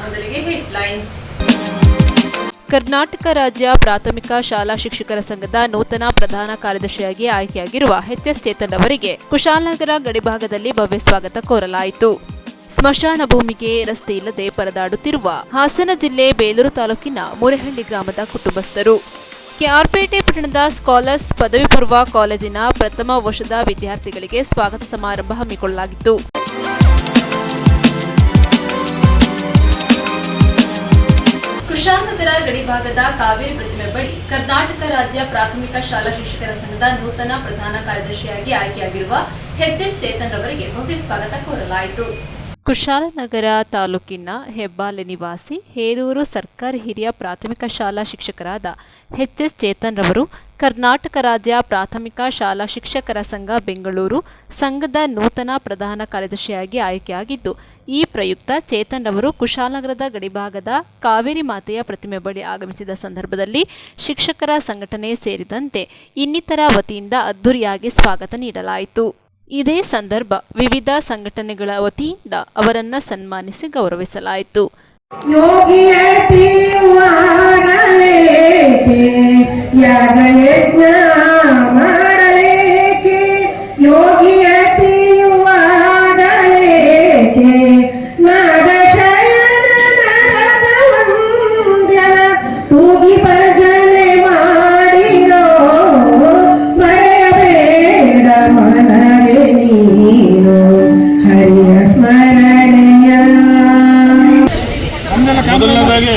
ಮೊದಲಿಗೆ ಹೆಡ್ಲೈನ್ಸ್. ಕರ್ನಾಟಕ ರಾಜ್ಯ ಪ್ರಾಥಮಿಕ ಶಾಲಾ ಶಿಕ್ಷಕರ ಸಂಘದ ನೂತನ ಪ್ರಧಾನ ಕಾರ್ಯದರ್ಶಿಯಾಗಿ ಆಯ್ಕೆಯಾಗಿರುವ ಎಚ್.ಎಸ್. ಚೇತನ್ ಅವರಿಗೆ ಕುಶಾಲನಗರ ಗಡಿಭಾಗದಲ್ಲಿ ಭವ್ಯ ಸ್ವಾಗತ ಕೋರಲಾಯಿತು. ಸ್ಮಶಾನ ಭೂಮಿಗೆ ರಸ್ತೆ ಇಲ್ಲದೆ ಪರದಾಡುತ್ತಿರುವ ಹಾಸನ ಜಿಲ್ಲೆ ಬೇಲೂರು ತಾಲೂಕಿನ ಮುರೇಹಳ್ಳಿ ಗ್ರಾಮದ ಕುಟುಂಬಸ್ಥರು. ಕೆಆರ್ಪೇಟೆ ಪಟ್ಟಣದ ಸ್ಕಾಲರ್ಸ್ ಪದವಿ ಪೂರ್ವ ಕಾಲೇಜಿನ ಪ್ರಥಮ ವರ್ಷದ ವಿದ್ಯಾರ್ಥಿಗಳಿಗೆ ಸ್ವಾಗತ ಸಮಾರಂಭ ಹಮ್ಮಿಕೊಳ್ಳಲಾಗಿತ್ತು. ಕುಶಾಲನಗರ ಗಡಿಭಾಗದ ಕಾವೇರಿ ಪ್ರತಿಮೆ ಬಳಿ ಕರ್ನಾಟಕ ರಾಜ್ಯ ಪ್ರಾಥಮಿಕ ಶಾಲಾ ಶಿಕ್ಷಕರ ಸಂಘದ ನೂತನ ಪ್ರಧಾನ ಕಾರ್ಯದರ್ಶಿಯಾಗಿ ಆಯ್ಕೆಯಾಗಿರುವ ಎಚ್.ಎಸ್. ಚೇತನ್ ಅವರಿಗೆ ಭವ್ಯ ಸ್ವಾಗತ ಕೋರಲಾಯಿತು. ಕುಶಾಲನಗರ ತಾಲೂಕಿನ ಹೆಬ್ಬಾಲೆ ನಿವಾಸಿ ಹೇರೂರು ಸರ್ಕಾರಿ ಹಿರಿಯ ಪ್ರಾಥಮಿಕ ಶಾಲಾ ಶಿಕ್ಷಕರಾದ ಎಚ್.ಎಸ್. ಚೇತನ್ ರವರು ಕರ್ನಾಟಕ ರಾಜ್ಯ ಪ್ರಾಥಮಿಕ ಶಾಲಾ ಶಿಕ್ಷಕರ ಸಂಘ ಬೆಂಗಳೂರು ಸಂಘದ ನೂತನ ಪ್ರಧಾನ ಕಾರ್ಯದರ್ಶಿಯಾಗಿ ಆಯ್ಕೆಯಾಗಿದ್ದು, ಈ ಪ್ರಯುಕ್ತ ಚೇತನ್ ರವರು ಕುಶಾಲನಗರದ ಗಡಿಭಾಗದ ಕಾವೇರಿ ಮಾತೆಯ ಪ್ರತಿಮೆ ಬಳಿ ಆಗಮಿಸಿದ ಸಂದರ್ಭದಲ್ಲಿ ಶಿಕ್ಷಕರ ಸಂಘಟನೆ ಸೇರಿದಂತೆ ಇನ್ನಿತರ ವತಿಯಿಂದ ಅದ್ದೂರಿಯಾಗಿ ಸ್ವಾಗತ ನೀಡಲಾಯಿತು. ಇದೇ ಸಂದರ್ಭ ವಿವಿಧ ಸಂಘಟನೆಗಳ ವತಿಯಿಂದ ಅವರನ್ನು ಸನ್ಮಾನಿಸಿ ಗೌರವಿಸಲಾಯಿತು. ಮೊದಲನೇದಾಗಿ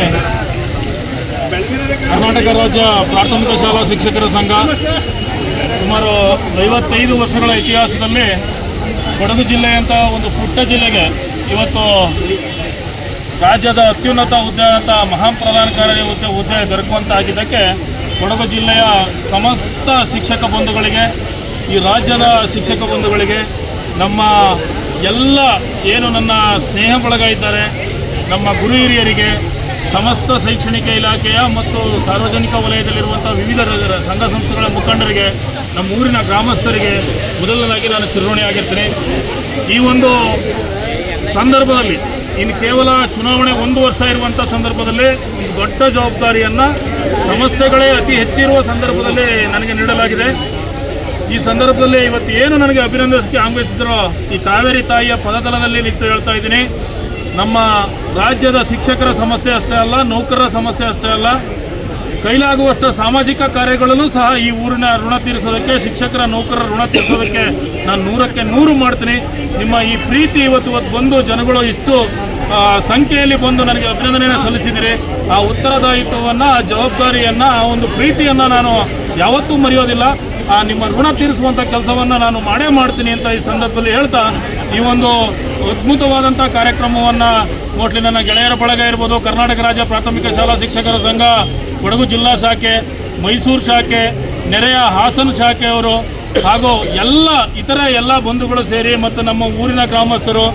ಕರ್ನಾಟಕ ರಾಜ್ಯ ಪ್ರಾಥಮಿಕ ಶಾಲಾ ಶಿಕ್ಷಕರ ಸಂಘ ಸುಮಾರು 55 ವರ್ಷಗಳ ಇತಿಹಾಸದಲ್ಲಿ ಕೊಡಗು ಜಿಲ್ಲೆಯಂಥ ಒಂದು ಪುಟ್ಟ ಜಿಲ್ಲೆಗೆ ಇವತ್ತು ರಾಜ್ಯದ ಅತ್ಯುನ್ನತ ಹುದ್ದೆ ಅಂತ ಮಹಾನ್ ಪ್ರಧಾನ ಕಾರ್ಯದರ್ಶಿ ಹುದ್ದೆ ದೊರಕುವಂತಾಗಿದ್ದಕ್ಕೆ ಕೊಡಗು ಜಿಲ್ಲೆಯ ಸಮಸ್ತ ಶಿಕ್ಷಕ ಬಂಧುಗಳಿಗೆ, ಈ ರಾಜ್ಯದ ಶಿಕ್ಷಕ ಬಂಧುಗಳಿಗೆ, ನಮ್ಮ ಎಲ್ಲ ಏನು ನನ್ನ ಸ್ನೇಹ ಬಳಗ ಇದ್ದಾರೆ, ನಮ್ಮ ಗುರು ಹಿರಿಯರಿಗೆ, ಸಮಸ್ತ ಶೈಕ್ಷಣಿಕ ಇಲಾಖೆಯ ಮತ್ತು ಸಾರ್ವಜನಿಕ ವಲಯದಲ್ಲಿರುವಂಥ ವಿವಿಧ ಸಂಘ ಸಂಸ್ಥೆಗಳ ಮುಖಂಡರಿಗೆ, ನಮ್ಮ ಊರಿನ ಗ್ರಾಮಸ್ಥರಿಗೆ ಮೊದಲನೇದಾಗಿ ನಾನು ಚಿರಋಣಿಯಾಗಿರ್ತೀನಿ. ಈ ಒಂದು ಸಂದರ್ಭದಲ್ಲಿ ಇನ್ನು ಕೇವಲ ಚುನಾವಣೆ 1 ವರ್ಷ ಇರುವಂಥ ಸಂದರ್ಭದಲ್ಲಿ ಒಂದು ದೊಡ್ಡ ಜವಾಬ್ದಾರಿಯನ್ನು, ಸಮಸ್ಯೆಗಳೇ ಅತಿ ಹೆಚ್ಚಿರುವ ಸಂದರ್ಭದಲ್ಲಿ ನನಗೆ ನೀಡಲಾಗಿದೆ. ಈ ಸಂದರ್ಭದಲ್ಲಿ ಇವತ್ತು ಏನು ನನಗೆ ಅಭಿನಂದಿಸಕ್ಕೆ ಆಂಗ್ಲಿಸಿದ್ರೋ ಈ ಕಾವೇರಿ ತಾಯಿಯ ಪದತಲದಲ್ಲಿ ನಿಂತು ಹೇಳ್ತಾ ಇದ್ದೀನಿ. ನಮ್ಮ ರಾಜ್ಯದ ಶಿಕ್ಷಕರ ಸಮಸ್ಯೆ ಅಷ್ಟೇ ಅಲ್ಲ, ನೌಕರರ ಸಮಸ್ಯೆ ಅಷ್ಟೇ ಅಲ್ಲ, ಕೈಲಾಗುವಷ್ಟು ಸಾಮಾಜಿಕ ಕಾರ್ಯಗಳಲ್ಲೂ ಸಹ ಈ ಊರಿನ ಋಣ ತೀರಿಸೋದಕ್ಕೆ, ಶಿಕ್ಷಕರ ನೌಕರರ ಋಣ ತೀರಿಸೋದಕ್ಕೆ ನಾನು 100ಕ್ಕೆ 100 ಮಾಡ್ತೀನಿ. ನಿಮ್ಮ ಈ ಪ್ರೀತಿ ಇವತ್ತು ಬಂದು ಜನಗಳು ಇಷ್ಟು ಸಂಖ್ಯೆಯಲ್ಲಿ ಬಂದು ನನಗೆ ಅಭಿನಂದನೆಯನ್ನು ಸಲ್ಲಿಸಿದ್ದೀರಿ. ಆ ಉತ್ತರದಾಯಿತ್ವವನ್ನು, ಆ ಜವಾಬ್ದಾರಿಯನ್ನು, ಆ ಒಂದು ಪ್ರೀತಿಯನ್ನು ನಾನು ಯಾವತ್ತೂ ಮರೆಯೋದಿಲ್ಲ. ನಿಮ್ಮ ಋಣ ತೀರಿಸುವಂಥ ಕೆಲಸವನ್ನು ನಾನು ಮಾಡೇ ಮಾಡ್ತೀನಿ ಅಂತ ಈ ಸಂದರ್ಭದಲ್ಲಿ ಹೇಳ್ತಾ, ಈ ಒಂದು ಅದ್ಭುತವಾದಂಥ ಕಾರ್ಯಕ್ರಮವನ್ನು ಮೋಸ್ಟ್ಲಿ ನನ್ನ ಗೆಳೆಯರ ಬಳಗ ಇರ್ಬೋದು, ಕರ್ನಾಟಕ ರಾಜ್ಯ ಪ್ರಾಥಮಿಕ ಶಾಲಾ ಶಿಕ್ಷಕರ ಸಂಘ ಕೊಡಗು ಜಿಲ್ಲಾ ಶಾಖೆ, ಮೈಸೂರು ಶಾಖೆ, ನೆರೆಯ ಹಾಸನ ಶಾಖೆಯವರು ಹಾಗೂ ಇತರ ಎಲ್ಲ ಬಂಧುಗಳು ಸೇರಿ ಮತ್ತು ನಮ್ಮ ಊರಿನ ಗ್ರಾಮಸ್ಥರು,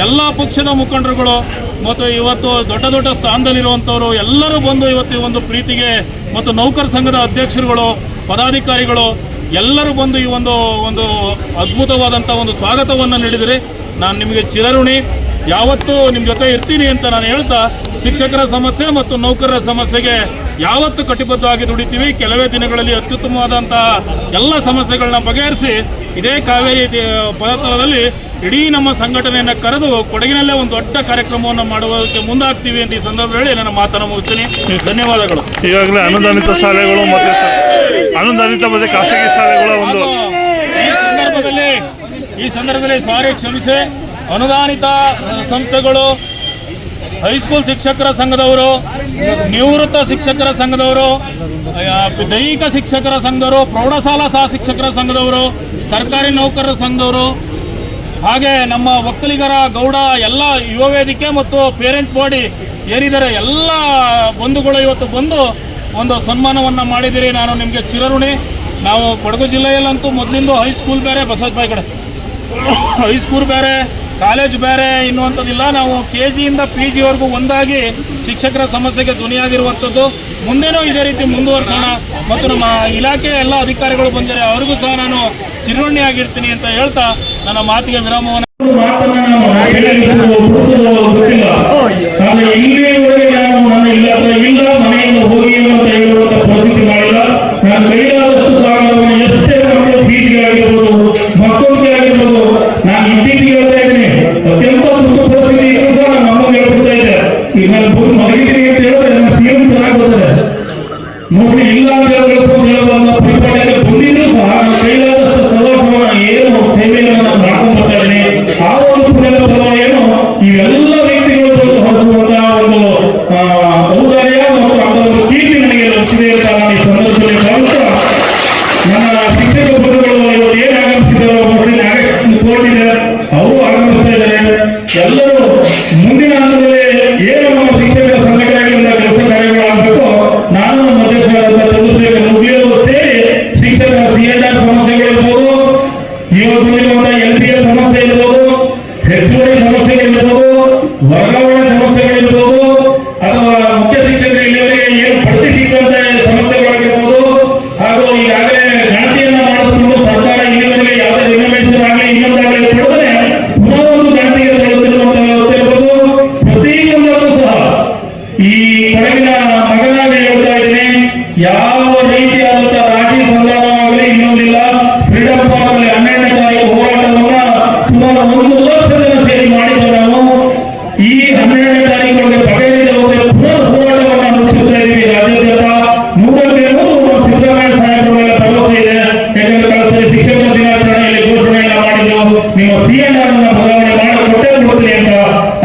ಎಲ್ಲ ಪಕ್ಷದ ಮುಖಂಡರುಗಳು ಮತ್ತು ಇವತ್ತು ದೊಡ್ಡ ದೊಡ್ಡ ಸ್ಥಾನದಲ್ಲಿರುವಂಥವರು ಎಲ್ಲರೂ ಬಂದು ಇವತ್ತು ಒಂದು ಪ್ರೀತಿಗೆ ಮತ್ತು ನೌಕರ ಸಂಘದ ಅಧ್ಯಕ್ಷರುಗಳು, ಪದಾಧಿಕಾರಿಗಳು ಎಲ್ಲರೂ ಬಂದು ಈ ಒಂದು ಅದ್ಭುತವಾದಂಥ ಒಂದು ಸ್ವಾಗತವನ್ನು ನೀಡಿದರೆ ನಾನು ನಿಮಗೆ ಚಿರಋಣಿ, ಯಾವತ್ತೂ ನಿಮ್ಮ ಜೊತೆ ಇರ್ತೀನಿ ಅಂತ ನಾನು ಹೇಳ್ತಾ, ಶಿಕ್ಷಕರ ಸಮಸ್ಯೆ ಮತ್ತು ನೌಕರರ ಸಮಸ್ಯೆಗೆ ಯಾವತ್ತೂ ಕಟಿಬದ್ಧವಾಗಿ ದುಡಿತೀವಿ. ಕೆಲವೇ ದಿನಗಳಲ್ಲಿ ಅತ್ಯುತ್ತಮವಾದಂಥ ಎಲ್ಲ ಸಮಸ್ಯೆಗಳನ್ನ ಬಗೆಹರಿಸಿ ಇದೇ ಕಾವೇರಿ ಪದತಲದಲ್ಲಿ ಇಡೀ ನಮ್ಮ ಸಂಘಟನೆಯನ್ನು ಕರೆದು ಕೊಡಗಿನಲ್ಲೇ ಒಂದು ದೊಡ್ಡ ಕಾರ್ಯಕ್ರಮವನ್ನು ಮಾಡುವುದಕ್ಕೆ ಮುಂದಾಗ್ತೀವಿ ಅಂತ ಈ ಸಂದರ್ಭ ಹೇಳಿ ನನ್ನ ಮಾತನ್ನು ಮುಗಿಸ್ತೀನಿ. ಧನ್ಯವಾದಗಳು. ಈಗಾಗಲೇ ಅನುದಾನಿತ ಶಾಲೆಗಳು ಮತ್ತು ಅನುದಾನಿತ ಮತ್ತು ಖಾಸಗಿ ಶಾಲೆಗಳ ಒಂದು ಈ ಸಂದರ್ಭದಲ್ಲಿ ಕ್ಷಮಿಸಿ, ಅನುದಾನಿತ ಸಂಸ್ಥೆಗಳು, ಹೈಸ್ಕೂಲ್ ಶಿಕ್ಷಕರ ಸಂಘದವರು, ನಿವೃತ್ತ ಶಿಕ್ಷಕರ ಸಂಘದವರು, ದೈಹಿಕ ಶಿಕ್ಷಕರ ಸಂಘದವರು, ಪ್ರೌಢಶಾಲಾ ಸಹ ಶಿಕ್ಷಕರ ಸಂಘದವರು, ಸರ್ಕಾರಿ ನೌಕರರ ಸಂಘದವರು, ಹಾಗೆ ನಮ್ಮ ಒಕ್ಕಲಿಗರ ಗೌಡ ಎಲ್ಲ ಯುವ ವೇದಿಕೆ ಮತ್ತು ಪೇರೆಂಟ್ ಬಾಡಿ ಏನಿದ್ದಾರೆ ಎಲ್ಲ ಬಂಧುಗಳು ಇವತ್ತು ಬಂದು ಒಂದು ಸನ್ಮಾನವನ್ನು ಮಾಡಿದ್ದೀರಿ. ನಾನು ನಿಮಗೆ ಚಿರಋಣಿ. ನಾವು ಕೊಡಗು ಜಿಲ್ಲೆಯಲ್ಲಂತೂ ಮೊದಲಿಂದ ಹೈಸ್ಕೂಲ್ ಬೇರೆ, ಬಸವರಾಜ ಕಡೆ ಹೈಸ್ಕೂಲ್ ಬೇರೆ, ಕಾಲೇಜ್ ಬೇರೆ ಇನ್ನುವಂಥದ್ದಿಲ್ಲ. ನಾವು KG ಇಂದ PG ವರೆಗೂ ಒಂದಾಗಿ ಶಿಕ್ಷಕರ ಸಮಸ್ಯೆಗೆ ಧ್ವನಿಯಾಗಿರುವಂಥದ್ದು. ಮುಂದೇನೂ ಇದೇ ರೀತಿ ಮುಂದುವರಿಸೋಣ ಮತ್ತು ನಮ್ಮ ಇಲಾಖೆಯ ಎಲ್ಲ ಅಧಿಕಾರಿಗಳು ಬಂದರೆ ಅವರಿಗೂ ಸಹ ನಾನು ಚಿರಋಣಿಯಾಗಿರ್ತೀನಿ ಅಂತ ಹೇಳ್ತಾ ನನ್ನ ಮಾತಿಗೆ ವಿರಾಮವನ್ನು ಹರಿತೀನಿ ಅಂತ ಹೇಳಿದ್ರೆ ನಮ್ಮ ಸಿಎಂ ಚೆನ್ನಾಗಿ ಬರ್ತಾರೆ. ನೋಡ್ರಿ, ಇಲ್ಲ ಅಂತ ಹೇಳುವಂತ ಪರಿಪಾಲನೆ ಬಂದಿದ್ರು ಸಹ ಕೈಲಾದಷ್ಟು ಸರ್ವಸಮಾನ ಏನು ಸೇವೆಯನ್ನು ನಾನು ಮಾಡ್ಕೊಂಡು ಬರ್ತಾ ಇದ್ದೀನಿ. ಆ ಒಂದು ಪುಣ್ಯದ ಫಲ ಏನು ಇವೆಲ್ಲ ವ್ಯಕ್ತಿಗಳು ಹೊರಿಸುವಂತಹ ಒಂದು ಔದಾರ್ಯ ಮತ್ತು ಅದರ ಒಂದು ಕೀರ್ತಿ ನನಗೆ ಲಭಿಸಿದೆ ಅಂತ ನಾನು ಈ ಸಂದರ್ಭದಲ್ಲಿ ಭಾವಿಸ್ತಾ, ನನ್ನ ಶಿಕ್ಷಕ ಬಂಧುಗಳು ಇವತ್ತು ಏನು ಆಗಮಿಸಿದ್ದಾರೆ, ಕೋರ್ಟಿದೆ, ಅವರು ಆಗಮಿಸ್ತಾ ಇದ್ದಾರೆ. ಎಲ್ಲರೂ ಮುಂದಿನ ಹಂತದಲ್ಲಿ ಏನು ನಮ್ಮ ಶಿಕ್ಷಕರ ಸಂಘಟನೆಗಳಿಂದ ಕೆಲಸ ಕಾರ್ಯಗಳಾಗಬೇಕು, ನಾನು ನಮ್ಮ ಅಧ್ಯಕ್ಷರಾದ ಚಂದ್ರಶೇಖರ್ ಮುಗಿಯವರು ಸೇರಿ ಶಿಕ್ಷಕರ CNR ಸಮಸ್ಯೆಗಳಿರ್ಬೋದು, ಇವತ್ತಿರುವಂತಹ LPS ಸಮಸ್ಯೆ ಇರ್ಬೋದು, ಹೆಚ್ಚುವರಿ ಸಮಸ್ಯೆಗಳಿರ್ಬೋದು, ವರ್ಗಾವಣೆ ಸಮಸ್ಯೆಗಳಿರ್ಬೋದು, ಅಥವಾ ಮುಖ್ಯ ಶಿಕ್ಷಕರು ಇಲ್ಲಿವರೆಗೆ ಏನು ಬಡ್ತಿ ಸಿಕ್ಕಂತ ಸಮಸ್ಯೆಗಳಾಗಿರ್ಬೋದು, ಹಾಗೂ ಈಗಾಗಲೇ ಗಣತಿಯನ್ನ ಮಾಡಿಸಿಕೊಂಡು ಸರ್ಕಾರ ಇಲ್ಲಿವರೆಗೆ ಯಾವುದೇ ರಿನೋವೇಷನ್ ಆಗಲಿ ಇನ್ನೊಂದಾಗಲಿ ಕೊಡದೆ ಪುನಃ ಒಂದು ಗಣತಿಗೆ ತಗೊಳ್ಳುತ್ತಿರುವಂತಹ ವ್ಯವಸ್ಥೆ ಇರ್ಬೋದು. ಪ್ರತಿಯೊಂದಕ್ಕೂ ಸಹ ಈ ಕೊಡಗಿನ ಮಗನಾಗಿ ಹೇಳ್ತಾ ಇದ್ದೀನಿ, ಯಾವ ರೀತಿಯಾದಂತಹ ರಾಜಿ ಸಂಧಾನವಾಗಲಿ ಇನ್ನೊಂದಿಲ್ಲ. ಫ್ರೀಡಂ ಪಾರ್ಕ್ ಅಲ್ಲಿ 12ನೇ ತಾರೀಕು ಹೋರಾಟವನ್ನ ಸುಮಾರು 1 ಲಕ್ಷ ಜನ ಸೇರಿ ಮಾಡಿದ್ದು ನಾವು. ಈ 12ನೇ ತಾರೀಕಿಗೆ ಬಗೆಹರಿದ ಹೋಗಿ ಪುನಃ ಹೋರಾಟವನ್ನ ಮುಗಿಸುತ್ತಾ ಇದ್ದೀವಿ. ರಾಜ್ಯಾದ್ಯಂತ 100ಕ್ಕೆ 100 ಸಿದ್ದರಾಮಯ್ಯ ಸಾಹೇಬರ ಮೇಲೆ ಭರವಸೆ ಇದೆ. ಯಾಕಂದ್ರೆ ಕಳೆದ ಶಿಕ್ಷಕರ ದಿನಾಚರಣೆಯಲ್ಲಿ ಘೋಷಣೆಯನ್ನ ಮಾಡಿದ್ದು, ನಿಮ್ಮ CNR ಅನ್ನ ಬದಲಾವಣೆ ಮಾಡಿಕೊಟ್ಟೇ ಕೊಡ್ತೀನಿ ಅಂತ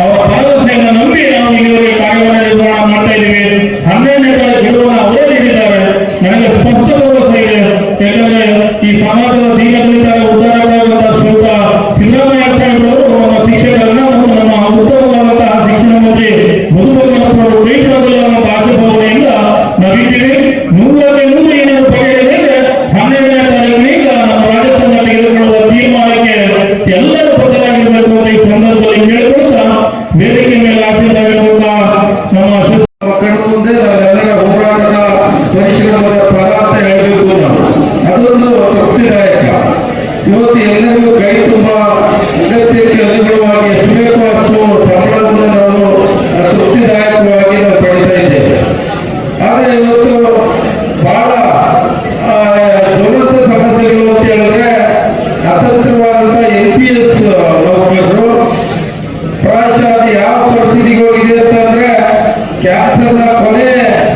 ಅವರ ಭರವಸೆಯನ್ನು ನಂಬಿ ನಾವು ಇಲ್ಲಿವರೆಗೆ ಕಾರ್ಯವನ್ನು ನಿರ್ವಹಣೆ ಮಾಡ್ತಾ ಇದ್ದೀವಿ. 12ನೇ ತಾರೀಕು ಗೆಲುವನ್ನು ಅವರೇ ನೀಡಿದ್ದಾರೆ. ನನಗೆ ಸ್ಪಷ್ಟ ಭರವಸೆ ಇದೆ. ಯಾಕಂದ್ರೆ ಈ ಸಮಾಜದ ದೀನದಲಿತ ಉದ್ಧಾರಕ್ಕಾಗುವಂತಹ ಶ್ರೀಯುತ ಸಿದ್ದರಾಮಯ್ಯ ಸಾಹೇಬರು ನಮ್ಮ ಶಿಕ್ಷಕರನ್ನ ಮತ್ತು ನಮ್ಮ ಉತ್ತಮವಾದಂತಹ ಶಿಕ್ಷಣ ಮಂತ್ರಿ ಮಧುಬಂಗಾರಪ್ಪನವರು ಕೈಗೊಳ್ಳಲು ನಮ್ಮ ಆಶಾಭಾವನೆಯಿಂದ ನಾವಿದ್ದೀವಿ. 100ಕ್ಕೆ 100 ಏನಾದರೂ ಬಗೆಹರಿದರೆ 12ನೇ ತಾರೀಕಿನಿಂದ ನಮ್ಮ ರಾಜ್ಯ ಸಂಘ ತೆಗೆದುಕೊಳ್ಳುವ ತೀರ್ಮಾನಕ್ಕೆ ಎಲ್ಲರೂ ಬದ್ಧರಾಗಿರಬೇಕು ಅಂತ ಈ ಸಂದರ್ಭದಲ್ಲಿ ಕೇಳಿಕೊಳ್ತಾ, ವೇದಿಕೆ ಮೇಲೆ ಆಸೀನರಾಗಿರುವಂತ ನಮ್ಮ ಮಕ್ಕಳ ಮುಂದೆ ನಾವೆಲ್ಲರ ಹೋರಾಟದ ಪರಿಶ್ರಮದ ಫಲ ಅಂತ ಹೇಳಬೇಕು. ನಾವು ಅದೊಂದು ತೃಪ್ತಿದಾಯಕ. ಇವತ್ತು ಎಲ್ಲರಿಗೂ ಕೈ ತುಂಬ ಅಗತ್ಯಕ್ಕೆ ಅನುಗುಣವಾಗಿ ಎಷ್ಟು ಬೇಕೋ ಅಷ್ಟು ಸಂಬಳವನ್ನು ನಾವು ತೃಪ್ತಿದಾಯಕವಾಗಿ ನಾವು ಪಡಿತಾ ಇದ್ದೇವೆ. ಆದರೆ ಇವತ್ತು ಬಹಳ ಜ್ವಲಂತ ಸಮಸ್ಯೆಗಳು ಅಂತ ಹೇಳಿದ್ರೆ ಅತಂತ್ರವಾದಂತಹ LPS ನೌಕರರು ಪ್ರಾಯಶಃ ಅದು ಯಾವ ಪರಿಸ್ಥಿತಿಗೆ ಹೋಗಿದೆ ಅಂತಂದ್ರೆ ಕ್ಯಾನ್ಸರ್ನ ಕೊನೆ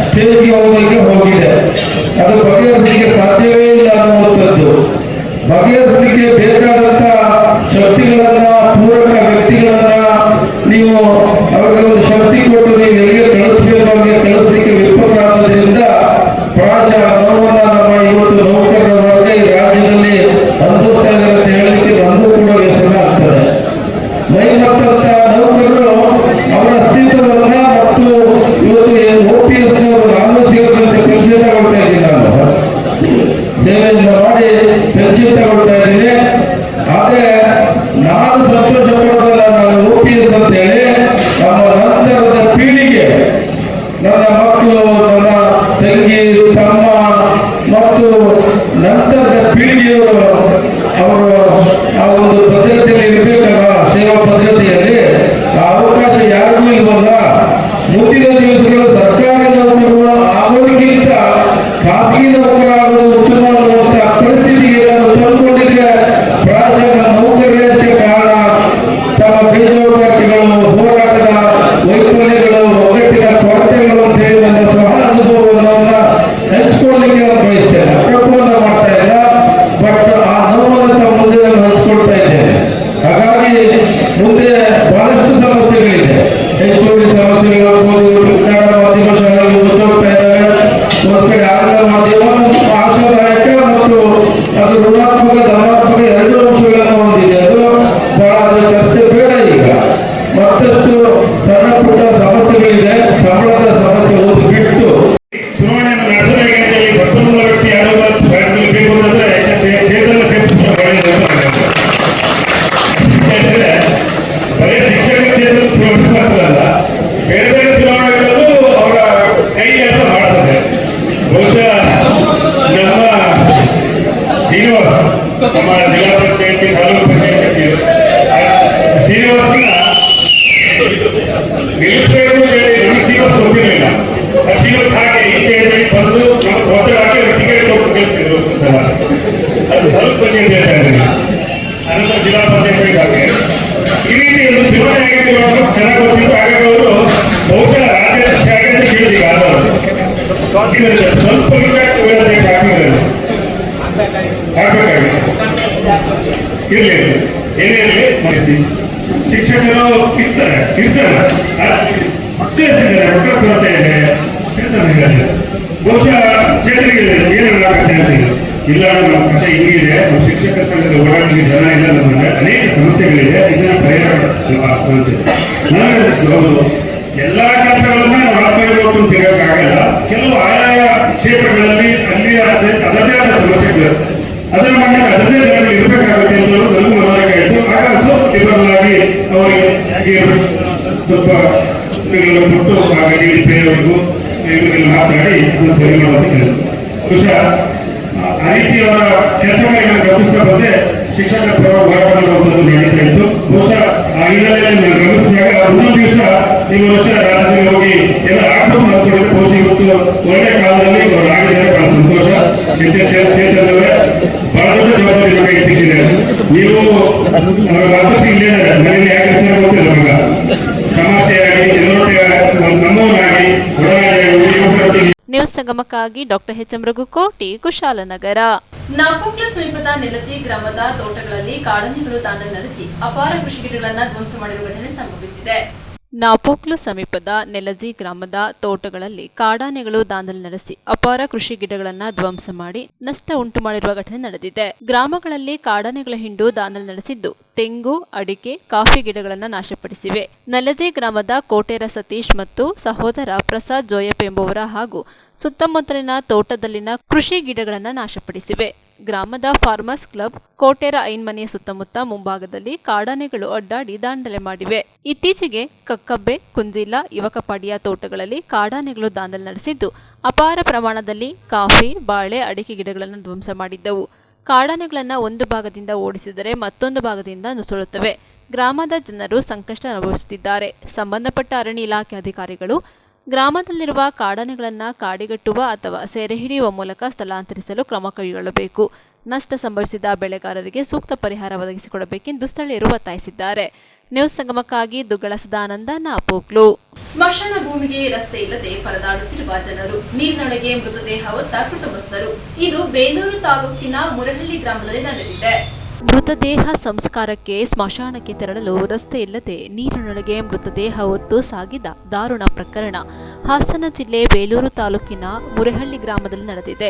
ಸ್ಟೇಜ್ಗೆ ಹೋಗಿದೆ. ಅದು ಬಗೆಹರಿಸಲಿಕ್ಕೆ ಸಾಧ್ಯವೇ ಇಲ್ಲ ಅನ್ನುವಂಥದ್ದು. ಬಗೆಹರಿಸಲಿಕ್ಕೆ ಬೇಕಾದಂತ ಶಕ್ತಿಗಳನ್ನ, ಪೂರಕ ವ್ಯಕ್ತಿಗಳನ್ನ ನೀವು ಅವರಿಗೆ ಒಂದು ಶಕ್ತಿ ಕೊಟ್ಟು ನೀವು ಎಲ್ಲಿಗೆ ಕಳಿಸ್ಬೇಕು ಅವರಿಗೆ ಕಳಿಸ್ಲಿಕ್ಕೆ ವಿಫಲರಾದ್ರಿಂದ ಪ್ರಾಯಶಃ ನೋವನ್ನ ನಮ್ಮ ಇವತ್ತು ನೌಕರರ ವರ್ಗ ಈ ರಾಜ್ಯದಲ್ಲಿ ಅನುಭವಿಸ್ತಾ ಇದ್ದಾರೆ ಅಂತ ಹೇಳಲಿಕ್ಕೆ ನಮಗೂ ಕೂಡ ವ್ಯಸನ ಆಗ್ತದೆ. ಮೈಮತ್ತಂತ ನೌಕರರು ಅವರ ಅಸ್ತಿತ್ವವನ್ನ ಮತ್ತು ಇವತ್ತು OPS ನವರು ನಾನು ಸೇರಿದಂತೆ ಪೆನ್ಷನ್ ತಗೊಳ್ತಾ ಇದ್ದೀನಿ. ನಾನು ಸೇವೆಯನ್ನು ಮಾಡಿ ಪೆನ್ಷನ್ ತಗೊಳ್ತಾ ಇದ್ದೀನಿ. ಆದ್ರೆ ನಾನು ಸಂತೋಷ ಪಡೋದಲ್ಲ, ನಾನು OPS ಅಂತ ಹೇಳಿ ನಮ್ಮ ನಂತರದ ಪೀಳಿಗೆ, ನನ್ನ ಮಕ್ಕಳು, ನನ್ನ ತಂಗಿ, ತಮ್ಮ ಮತ್ತು ನಂತರದ ಪೀಳಿಗೆಯವರು ಅವರು ಆ ಒಂದು ಭದ್ರತೆಯಲ್ಲಿ ಇರಬೇಕಲ್ಲ, ಸೇವಾ ಭದ್ರತೆಯಲ್ಲಿ. ಆ ಅವಕಾಶ ಯಾರಿಗೂ ಇಲ್ವಲ್ಲ. ಮುಂದಿನ ದಿವಸಗಳು ಸರ್ಕಾರಿ ನೌಕರರು ಆಗೋದಕ್ಕಿಂತ ಖಾಸಗಿ ನೌಕರಾಗೋದು ಉತ್ತಮ ಅನ್ನುವಂಥ ಪರಿಸ್ಥಿತಿಗೆ ನಾವು ತಂದುಕೊಂಡಿದ್ರೆ ಪ್ರಾಯಶಃ ನೌಕರರೇ ಅಂತ ಕಾರಣ ತಮ್ಮ ಬೇಜವಾಬ್ದಾರಿಗಳು, ಹೋರಾಟದ ವೈಫಲ್ಯಗಳು, ಒಗ್ಗಟ್ಟಿನ ಕೊರತೆಗಳು ಅಂತ ಹೇಳಿ ನನ್ನ ಸ್ವಹ ಅನುಭವವನ್ನು ಹಂಚ್ಕೊಳ್ಳಲಿಕ್ಕೆ ನಾನು ಬಯಸ್ತೇನೆ. ಅಪ್ರಪೋದ ಮಾಡ್ತಾ ಇಲ್ಲ, ಬಟ್ ಆ ನೋವನ್ನು ತಮ್ಮ ಮುಂದೆ ನಾನು ಹಂಚ್ಕೊಳ್ತಾ ಇದ್ದೇನೆ. ಹಾಗಾಗಿ ಮುಂದೆ ಬಹಳಷ್ಟು ಸಮಸ್ಯೆಗಳಿದೆ. ಹೆಚ್ಚುವರಿ ಸಮಸ್ಯೆಗಳಾಗ್ಬೋದು. ಕನ್ನಡ ಮಾಧ್ಯಮ ಶಾಲೆಗಳು ಮುಚ್ಚೋಗ್ತಾ ಇದ್ದಾವೆ. ಒಂದು ಕಡೆ ಆಂಗ್ಲ ಮಾಧ್ಯಮ ಆಶಾದಾಯಕ ಮತ್ತು ಅದು ಋಣಾತ್ಮಕ, ಧನಾತ್ಮಕ ಎರಡು ಅಂಶಗಳನ್ನು ಹೊಂದಿದೆ. ಅದು ಬಹಳ ಅದು ಚರ್ಚೆ ಬೇಡ. ಈಗ ಮತ್ತಷ್ಟು ಸಣ್ಣ ಪುಟ್ಟ ಸಮಸ್ಯೆಗಳಿದೆ. ಸಂಬಳದ ಸಮಸ್ಯೆ ಓದಿ ಬಿಟ್ಟು ಚುನಾವಣೆಯನ್ನು ನಡೆಸಬೇಕು ಅಂತ ಹೇಳಿ ಸಂಪನ್ಮೂಲ ವ್ಯಕ್ತಿ ಯಾರು ಬೇಕು ಅಂತಂದ್ರೆ ಚೇತನ ಸೇರಿಸ್ಬಿಟ್ಟು ಬರೀ ಶಿಕ್ಷಕ ಕ್ಷೇತ್ರದ ಚುನಾವಣೆ ಮಾತ್ರ ಅಲ್ಲ, ಬೇರೆ ಬೇರೆ ಚುನಾವಣೆಗಳಲ್ಲೂ ಅವರ ಕೈ ಕೆಲಸ ಮಾಡ್ತಾರೆ. ಬಹುಶಃ ನಮ್ಮ ಶ್ರೀನಿವಾಸ್, ನಮ್ಮ ಜಿಲ್ಲಾ ಪಂಚಾಯತಿ, ತಾಲೂಕು ಪಂಚಾಯತಿ ಶ್ರೀನಿವಾಸ್ನ ನಿಲ್ಲಿಸಬೇಕು ಅಂತ ಹೇಳಿ ನಮಗೆ ಶ್ರೀನಿವಾಸ್ ಗೊತ್ತಿರಲಿಲ್ಲ. ಆ ಶ್ರೀನಿವಾಸ್ ಹಾಗೆ ಹಿಂದೆ ಬಂದು ನಮ್ಮ ಸ್ವತಃ ಹಾಕಿ ಟಿಕೆಟ್ ತೋರಿಸಿ ಕಳಿಸಿದ್ರು ಸಲ. ಅದು ತಾಲೂಕು ಪಂಚಾಯತಿ ಅನಂತರ ಜಿಲ್ಲಾ ಪಂಚಾಯತಿ ಹಾಗೆ ಈ ರೀತಿ ಒಂದು ಚುನಾವಣೆ ಆಗಿದ್ದು ಚೆನ್ನಾಗಿ ಗೊತ್ತಿತ್ತು. ಹಾಗಾಗಿ ಅವರು ಬಹುಶಃ ರಾಜ್ಯದ ಸ್ವಲ್ಪ ಇರಲಿ ಏನೇ ಇರಲಿ ಮಾಡಿಸಿ ಶಿಕ್ಷಕರು ಇರ್ತಾರೆ ಇರ್ಸಲ್ಲ ಮಕ್ಕಳು ಸಿಗ್ತಾರೆ ಮಕ್ಕಳ ಕೊರತೆ ಇದೆ ಹೇಳ್ತಾರೆ ಬಹುಶಃ ಚೇತರಿಗೆ ಏನಾಗುತ್ತೆ ಅಂತ ಇಲ್ಲ ನಮ್ಮ ಕಥೆ ಹಿಂಗಿದೆ ನಮ್ಮ ಶಿಕ್ಷಕರ ಸಂಘದ ಓಡಾಟಕ್ಕೆ ಜನ ಇಲ್ಲ ನಮಗೆ ಅನೇಕ ಸಮಸ್ಯೆಗಳಿದೆ ಇದನ್ನ ಪರಿಹಾರ ನಾನು ಹೌದು ಎಲ್ಲ ಕೆಲಸಗಳನ್ನ ನಾವು ಆತ್ಮೀಯವಾಗಿ ಅಂತ ಹೇಳೋಕ್ಕಾಗಲ್ಲ. ಕೆಲವು ಆಯಾಯ ಕ್ಷೇತ್ರಗಳಲ್ಲಿ ಅಲ್ಲಿ ಅದರದೇ ಆದ ಸಮಸ್ಯೆಗಳು ಅದರ ಮನೆ ಅದರದೇ ಜನರು ಇರಬೇಕಾಗುತ್ತೆ ಅಂತ ನನಗೂ ಮನವರಿಕೆ ಆಯಿತು. ಆಗ ಸ್ವಲ್ಪ ಲಿಬರಲ್ ಆಗಿ ಅವರಿಗೆ ಸ್ವಲ್ಪ ಕೊಟ್ಟು ಆಗ DDP ಅವರಿಗೂ ಮಾತನಾಡಿ ಅದನ್ನು ಸರಿ ಮಾಡುವಂತ ಕೆಲಸ ಬಹುಶಃ ಆ ರೀತಿ ಅವರ ಕೆಲಸಗಳನ್ನು ಗಮನಿಸ್ತಾ ಬಂದೆ ಶಿಕ್ಷಕರ ಪರ ಹೋರಾಟ ಮಾಡುವಂಥದ್ದು ನಡೀತಾ ಇತ್ತು. ಬಹುಶಃ ಆ ಹಿನ್ನೆಲೆಯಲ್ಲಿ ನಾನು ಗಮನಿಸಿದಾಗ ಒಂದೊಂದು ದಿವಸ ಈ ವರ್ಷ ರಾಜ್ಯದಲ್ಲಿ ಹೋಗಿ ಎಲ್ಲ ಆಟೋ ಮಾಡ್ಕೊಂಡಿದ್ದು ಬಹುಶಃ ಇವತ್ತು ಒಳ್ಳೆ ಕಾಲದಲ್ಲಿ ಅವರು ಆಗಿದ್ದಾರೆ. ಬಹಳ ಸಂತೋಷ. ಚೇತನವೇ ಬಹಳ ದೊಡ್ಡ ಜವಾಬ್ದಾರಿ ನಮಗೆ ಸಿಕ್ಕಿದೆ. ನೀವು ಅವರ ಮಾತೃಶ್ರೀ ಇಲ್ಲೇ ಮನೆಯಲ್ಲಿ ಯಾಕಿರ್ತಾರೆ ಗೊತ್ತಿಲ್ಲ ಮಗ ತಮಾಷೆಯಾಗಿ ಎಲ್ಲರೊಟ್ಟಿಗೆ ನಮ್ಮವನಾಗಿ ಒಡನಾಡಿ ನ್ಯೂಸ್ ಸಂಗಮಕ್ಕಾಗಿ doctor H M Raghukoti, Kushalnagar. Napoklu ಸಮೀಪದ ನೆಲಜಿ ಗ್ರಾಮದ ತೋಟಗಳಲ್ಲಿ ಕಾಡಾನೆಗಳು ದಾಂಧಲೆ ನಡೆಸಿ ಅಪಾರ ಕೃಷಿ ಗಿಡಗಳನ್ನು ಧ್ವಂಸ ಮಾಡಿರುವ ಘಟನೆ ಸಂಭವಿಸಿದೆ. ನಾಪೋಕ್ಲು ಸಮೀಪದ ನೆಲಜಿ ಗ್ರಾಮದ ತೋಟಗಳಲ್ಲಿ ಕಾಡಾನೆಗಳು ದಾಂಧಲೆ ನಡೆಸಿ ಅಪಾರ ಕೃಷಿ ಗಿಡಗಳನ್ನು ಧ್ವಂಸ ಮಾಡಿ ನಷ್ಟ ಉಂಟು ಮಾಡಿರುವ ಘಟನೆ ನಡೆದಿದೆ. ಗ್ರಾಮಗಳಲ್ಲಿ ಕಾಡಾನೆಗಳ ಹಿಂಡು ದಾಂಧಲೆ ನಡೆಸಿದ್ದು ತೆಂಗು, ಅಡಿಕೆ, ಕಾಫಿ ಗಿಡಗಳನ್ನು ನಾಶಪಡಿಸಿವೆ. ನೆಲಜಿ ಗ್ರಾಮದ ಕೋಟೇರ ಸತೀಶ್ ಮತ್ತು ಸಹೋದರ ಪ್ರಸಾದ್ ಜೋಯಪ್ ಎಂಬುವರ ಹಾಗೂ ಸುತ್ತಮುತ್ತಲಿನ ತೋಟದಲ್ಲಿನ ಕೃಷಿ ಗಿಡಗಳನ್ನು ನಾಶಪಡಿಸಿವೆ. ಗ್ರಾಮದ ಫಾರ್ಮರ್ಸ್ ಕ್ಲಬ್, ಕೋಟೇರ ಐನ್ಮನೆಯ ಸುತ್ತಮುತ್ತ ಮುಂಭಾಗದಲ್ಲಿ ಕಾಡಾನೆಗಳು ಅಡ್ಡಾಡಿ ದಾಂಧಲೆ ಮಾಡಿವೆ. ಇತ್ತೀಚೆಗೆ ಕಕ್ಕಬ್ಬೆ, ಕುಂಜಿಲ, ಯುವಕಪಾಡಿಯ ತೋಟಗಳಲ್ಲಿ ಕಾಡಾನೆಗಳು ದಾಂಧಲೆ ನಡೆಸಿದ್ದು ಅಪಾರ ಪ್ರಮಾಣದಲ್ಲಿ ಕಾಫಿ, ಬಾಳೆ, ಅಡಿಕೆ ಗಿಡಗಳನ್ನು ಧ್ವಂಸ ಮಾಡಿದ್ದವು. ಕಾಡಾನೆಗಳನ್ನು ಒಂದು ಭಾಗದಿಂದ ಓಡಿಸಿದರೆ ಮತ್ತೊಂದು ಭಾಗದಿಂದ ನುಸುಳುತ್ತವೆ. ಗ್ರಾಮದ ಜನರು ಸಂಕಷ್ಟ ಅನುಭವಿಸುತ್ತಿದ್ದಾರೆ. ಸಂಬಂಧಪಟ್ಟ ಅರಣ್ಯ ಇಲಾಖೆ ಅಧಿಕಾರಿಗಳು ಗ್ರಾಮದಲ್ಲಿರುವ ಕಾಡಾನೆಗಳನ್ನು ಕಾಡಿಗಟ್ಟುವ ಅಥವಾ ಸೆರೆ ಹಿಡಿಯುವ ಮೂಲಕ ಸ್ಥಳಾಂತರಿಸಲು ಕ್ರಮ ಕೈಗೊಳ್ಳಬೇಕು. ನಷ್ಟ ಸಂಭವಿಸಿದ ಬೆಳೆಗಾರರಿಗೆ ಸೂಕ್ತ ಪರಿಹಾರ ಒದಗಿಸಿಕೊಡಬೇಕೆಂದು ಸ್ಥಳೀಯರು ಒತ್ತಾಯಿಸಿದ್ದಾರೆ. ನ್ಯೂಸ್ ಸಂಗಮಕ್ಕಾಗಿ ದುಗ್ಗಳ ಸದಾನಂದ, ನಾಪೋಕ್ಲು. ಸ್ಮಶಾನ ಭೂಮಿಗೆ ರಸ್ತೆ ಇಲ್ಲದೆ ಪರದಾಡುತ್ತಿರುವ ಜನರು, ನೀರಿನೊಳಗೆ ಮೃತದೇಹ ಹೊತ್ತ ಕುಟುಂಬಸ್ಥರು. ಇದು ಬೇಲೂರು ತಾಲೂಕಿನ ಮುರಹಳ್ಳಿ ಗ್ರಾಮದಲ್ಲಿ ನಡೆದಿದೆ. ಮೃತದೇಹ ಸಂಸ್ಕಾರಕ್ಕೆ ಸ್ಮಶಾನಕ್ಕೆ ತೆರಳಲು ರಸ್ತೆ ಇಲ್ಲದೆ ನೀರಿನೊಳಗೆ ಮೃತದೇಹ ಹೊತ್ತು ಸಾಗಿದ ದಾರುಣ ಪ್ರಕರಣ ಹಾಸನ ಜಿಲ್ಲೆ ಬೇಲೂರು ತಾಲೂಕಿನ ಮುರಹಳ್ಳಿ ಗ್ರಾಮದಲ್ಲಿ ನಡೆದಿದೆ.